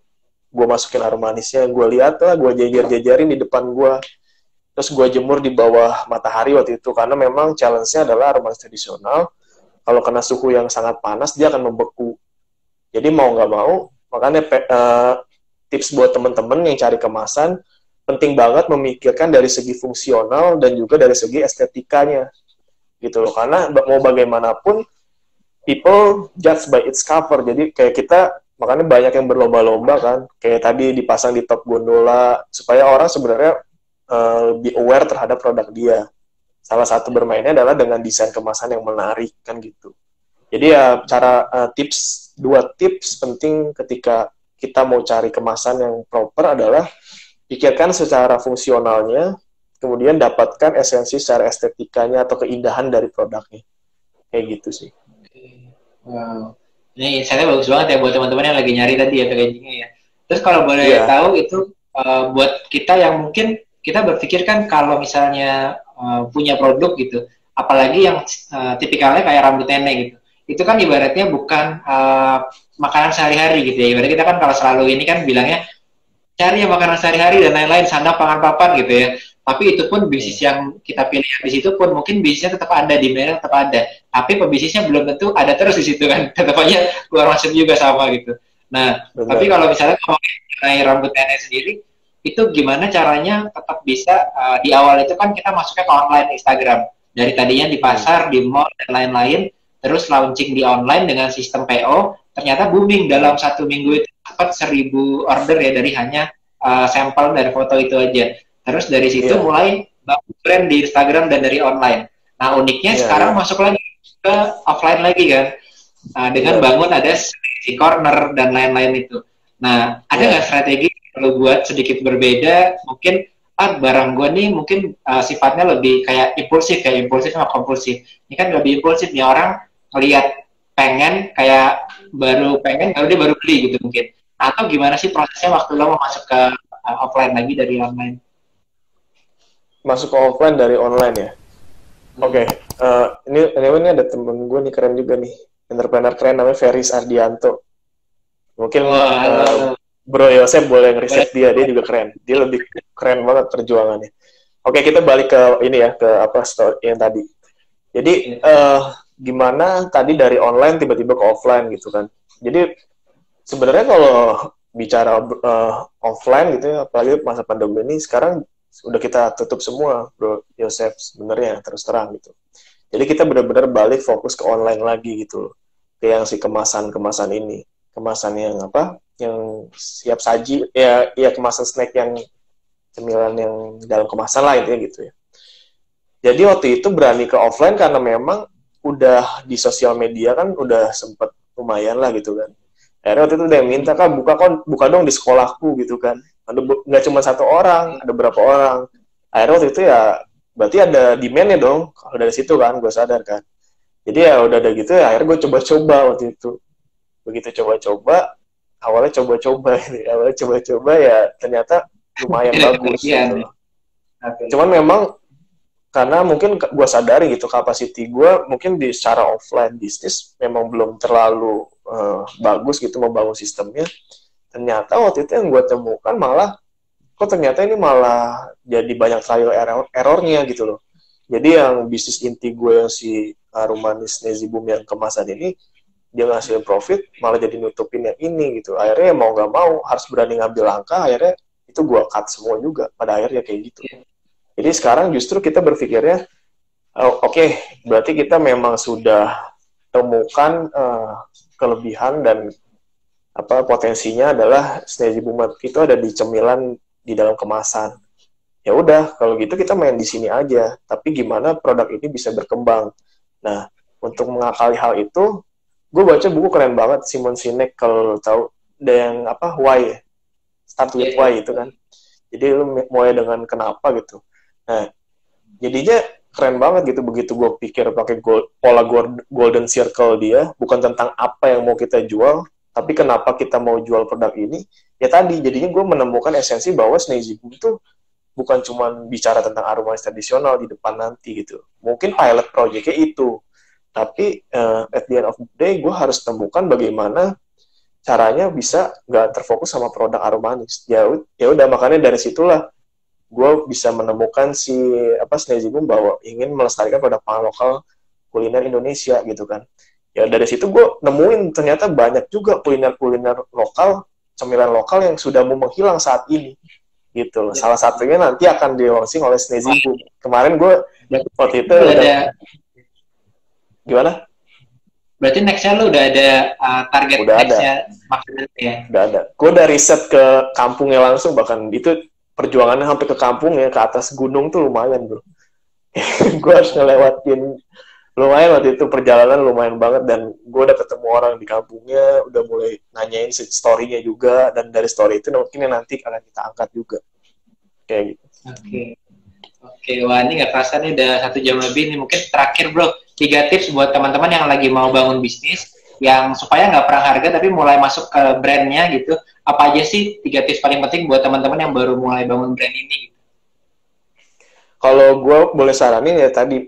gue masukin Aromanisnya, gue lihat lah, gue jajarin di depan gue. Terus gue jemur di bawah matahari waktu itu, karena memang challenge-nya adalah Aromanis tradisional. Kalau kena suhu yang sangat panas, dia akan membeku. Jadi mau nggak mau, makanya tips buat teman-teman yang cari kemasan, penting banget memikirkan dari segi fungsional dan juga dari segi estetikanya. Gitu loh, karena mau bagaimanapun, people judge by its cover. Jadi kayak kita, makanya banyak yang berlomba-lomba kan, kayak tadi dipasang di top gondola, supaya orang sebenarnya lebih aware terhadap produk dia. Salah satu bermainnya adalah dengan desain kemasan yang menarik kan gitu. Jadi ya dua tips penting ketika kita mau cari kemasan yang proper adalah pikirkan secara fungsionalnya, kemudian dapatkan esensi secara estetikanya atau keindahan dari produknya. Kayak gitu sih. Wow. Ini insight-nya bagus banget ya buat teman-teman yang lagi nyari tadi ya packaging-nya ya. Terus kalau boleh tahu itu buat kita yang mungkin kita berpikir kan kalau misalnya punya produk gitu, apalagi yang tipikalnya kayak rambut nenek gitu, itu kan ibaratnya bukan makanan sehari-hari gitu ya. Ibaratnya kita kan kalau selalu ini kan bilangnya cari ya makanan sehari-hari dan lain-lain, sandang pangan papan gitu ya. Tapi itu pun bisnis yang kita pilih di situ pun mungkin bisnisnya tetap ada, di mana tetap ada. Tapi pebisnisnya belum tentu ada terus di situ kan. Tetap aja keluar masuk juga sama gitu. Nah, tapi kalau misalnya mengenai rambut nenek sendiri, itu gimana caranya tetap bisa di awal itu kan kita masuknya ke online Instagram, dari tadinya di pasar, di mall dan lain-lain, terus launching di online dengan sistem PO, ternyata booming dalam 1 minggu itu dapat 1.000 order ya dari hanya sampel dari foto itu aja. Terus dari situ mulai bangun brand di Instagram dan dari online. Nah uniknya sekarang masuk lagi ke offline lagi kan, dengan bangun ada strategi corner dan lain-lain itu. Nah ada nggak strategi kalau buat sedikit berbeda, mungkin barang gue nih mungkin sifatnya lebih kayak impulsif sama kompulsif. Ini kan lebih impulsif nih, orang ngelihat pengen kayak baru dia baru beli gitu mungkin. Atau gimana sih prosesnya waktu lo mau masuk ke offline lagi dari online? Masuk ke offline dari online ya? Oke, ini ada temen gue nih keren juga nih, entrepreneur keren namanya Feris Ardianto. Mungkin Bro Yosef boleh ngeriset dia juga keren. Dia lebih keren banget perjuangannya. Oke, kita balik ke ini ya, ke story yang tadi. Jadi gimana tadi dari online tiba-tiba ke offline gitu kan. Jadi sebenarnya kalau bicara offline gitu ya, apalagi masa pandemi ini sekarang udah kita tutup semua, Bro Yosef, sebenarnya terus terang gitu. Jadi kita benar-benar balik fokus ke online lagi gitu loh. Kayak yang si kemasan ini. Kemasan yang yang siap saji, ya kemasan snack yang cemilan yang dalam kemasan lah intinya gitu ya. Jadi waktu itu berani ke offline karena memang udah di sosial media kan udah sempet lumayan lah gitu kan. Akhirnya waktu itu udah minta, Kak buka dong di sekolahku gitu kan. Nggak cuma 1 orang, ada berapa orang. Akhirnya waktu itu ya berarti ada demand-nya dong. Kalau dari situ kan gue sadar kan. Jadi ya udah ada gitu ya, akhirnya gue coba-coba waktu itu. Begitu coba-coba, awalnya coba-coba ya ternyata lumayan bagus gitu. Cuman memang karena mungkin gue sadari gitu kapasiti gue mungkin di secara offline bisnis memang belum terlalu bagus gitu membangun sistemnya. Ternyata waktu itu yang gue temukan malah ternyata ini malah jadi banyak trial errornya gitu loh. Jadi yang bisnis inti gue yang si Harum Manis Nezi Boom yang kemasan ini, dia ngasilin profit malah jadi nutupin yang ini gitu. Akhirnya mau nggak mau harus berani ngambil langkah, akhirnya itu gue cut semua juga pada akhirnya kayak gitu. Jadi sekarang justru kita berpikirnya oke, berarti kita memang sudah temukan kelebihan dan potensinya adalah Snazzy Boom itu ada di cemilan di dalam kemasan. Ya udah kalau gitu kita main di sini aja, tapi gimana produk ini bisa berkembang. Nah untuk mengakali hal itu, gue baca buku keren banget Simon Sinek, kalau tahu, ada yang why, start with why itu kan. Jadi lu mulai dengan kenapa gitu. Nah jadinya keren banget gitu begitu gue pikir pakai pola golden circle dia, bukan tentang apa yang mau kita jual, tapi kenapa kita mau jual produk ini. Ya tadi jadinya gue menemukan esensi bahwa Snazzy Boom itu bukan cuma bicara tentang aroma tradisional di depan nanti gitu. Mungkin pilot project-nya itu. Tapi at the end of the day, gue harus temukan bagaimana caranya bisa nggak terfokus sama produk aroma manis. Ya udah makanya dari situlah gue bisa menemukan si Snazzy Boom bahwa ingin melestarikan produk pangan lokal kuliner Indonesia gitu kan. Ya dari situ gue nemuin ternyata banyak juga kuliner-kuliner lokal, cemilan lokal yang sudah mau menghilang saat ini gitu. Salah satunya nanti akan di-launching oleh Snazzy Boom. Kemarin gue waktu itu gimana? Berarti next-nya lu udah ada target udah next-nya maksudnya ya? Udah ada. Gue udah riset ke kampungnya langsung, bahkan itu perjuangannya sampai ke kampungnya, ke atas gunung tuh lumayan bro. Gue harus ngelewatin lumayan waktu itu, perjalanan lumayan banget, dan gue udah ketemu orang di kampungnya, udah mulai nanyain story-nya juga, dan dari story itu mungkin nanti akan kita angkat juga. Kayak gitu. Oke, wah ini nggak kerasa nih udah 1 jam lebih nih. Mungkin terakhir bro, 3 tips buat teman-teman yang lagi mau bangun bisnis, yang supaya nggak perang harga tapi mulai masuk ke brandnya gitu. Apa aja sih 3 tips paling penting buat teman-teman yang baru mulai bangun brand ini? Kalau gue boleh saranin ya tadi,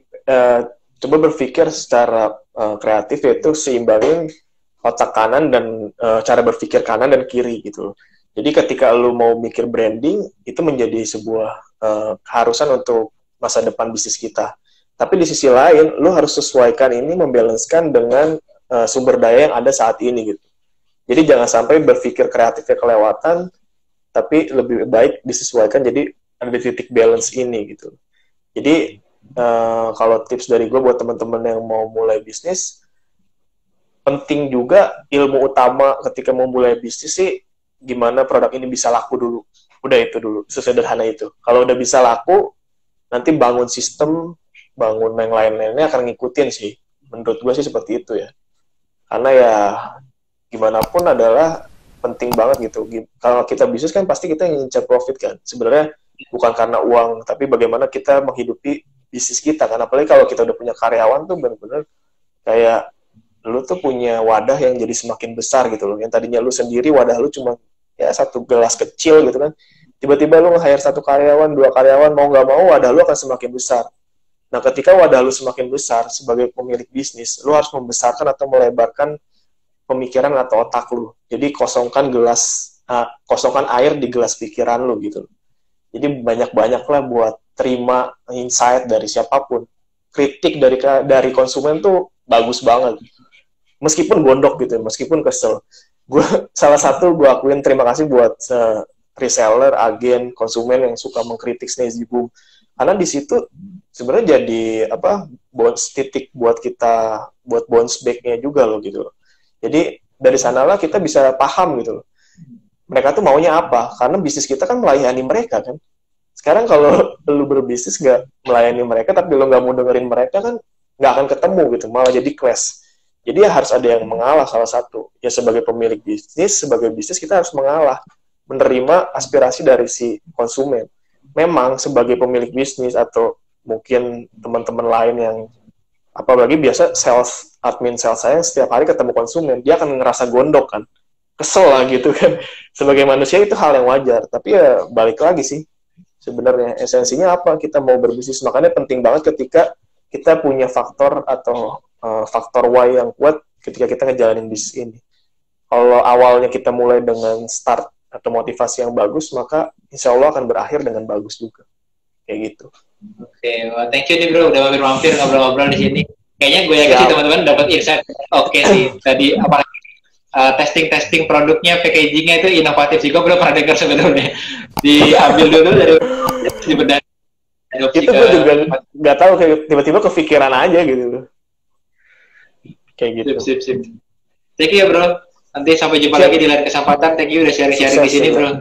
coba berpikir secara kreatif, yaitu seimbangin otak kanan dan cara berpikir kanan dan kiri gitu. Jadi ketika lu mau mikir branding, itu menjadi sebuah keharusan untuk masa depan bisnis kita. Tapi di sisi lain, lu harus sesuaikan ini, membalanskan dengan sumber daya yang ada saat ini gitu. Jadi jangan sampai berpikir kreatifnya kelewatan, tapi lebih baik disesuaikan, jadi ada titik balance ini gitu. Jadi kalau tips dari gue buat teman-teman yang mau mulai bisnis, penting juga ilmu utama ketika memulai bisnis sih, gimana produk ini bisa laku dulu. Udah itu dulu, sesederhana itu. Kalau udah bisa laku, nanti bangun sistem, bangun yang lain-lainnya akan ngikutin sih. Menurut gue sih seperti itu ya. Karena ya gimana pun adalah penting banget gitu. Kalau kita bisnis kan pasti kita ingin ngincar profit kan. Sebenarnya bukan karena uang, tapi bagaimana kita menghidupi bisnis kita. Karena apalagi kalau kita udah punya karyawan tuh benar-benar kayak lu tuh punya wadah yang jadi semakin besar gitu loh. Yang tadinya lu sendiri wadah lu cuma ya satu gelas kecil gitu kan. Tiba-tiba lu nge-hire satu karyawan, dua karyawan, mau nggak mau wadah lu akan semakin besar. Nah, ketika wadah lu semakin besar sebagai pemilik bisnis, lu harus membesarkan atau melebarkan pemikiran atau otak lu. Jadi kosongkan air di gelas pikiran lu gitu. Jadi banyak-banyaklah buat terima insight dari siapapun. Kritik dari konsumen tuh bagus banget. Meskipun gondok gitu, meskipun kesel. Salah satu gue akuin terima kasih buat reseller, agen, konsumen yang suka mengkritik Sneezy Boom. Karena di situ sebenarnya jadi titik buat kita buat bounce back-nya juga loh gitu loh. Jadi dari sanalah kita bisa paham gitu loh. Mereka tuh maunya apa? Karena bisnis kita kan melayani mereka kan. Sekarang kalau lu berbisnis nggak melayani mereka, tapi lu nggak mau dengerin mereka kan nggak akan ketemu gitu, malah jadi clash. Jadi ya harus ada yang mengalah salah satu. Ya sebagai pemilik bisnis, sebagai bisnis kita harus mengalah, menerima aspirasi dari si konsumen. Memang sebagai pemilik bisnis atau mungkin teman-teman lain yang apalagi biasa admin sales saya setiap hari ketemu konsumen, dia akan ngerasa gondok kan, kesel lah gitu kan. Sebagai manusia itu hal yang wajar, tapi ya balik lagi sih, sebenarnya esensinya apa kita mau berbisnis. Makanya penting banget ketika kita punya faktor atau faktor Y yang kuat ketika kita ngejalanin bisnis ini. Kalau awalnya kita mulai dengan start atau motivasi yang bagus, maka insya Allah akan berakhir dengan bagus juga. Kayak gitu. Oke, well, thank you nih bro, udah mampir ngobrol-ngobrol di sini. Kayaknya gue yakin sih teman-teman dapat insight. Oke sih, tadi apalagi testing produknya, packagingnya itu inovatif sih. Gue belum pernah dengar sebenarnya. Diambil dulu dari benar. Itu gue juga nggak tahu, kayak tiba-tiba kepikiran aja gitu. Kayak gitu. Sip. Thank you ya bro. Nanti sampai jumpa lagi di lain kesempatan. Thank you udah sharing-sharing di sini bro.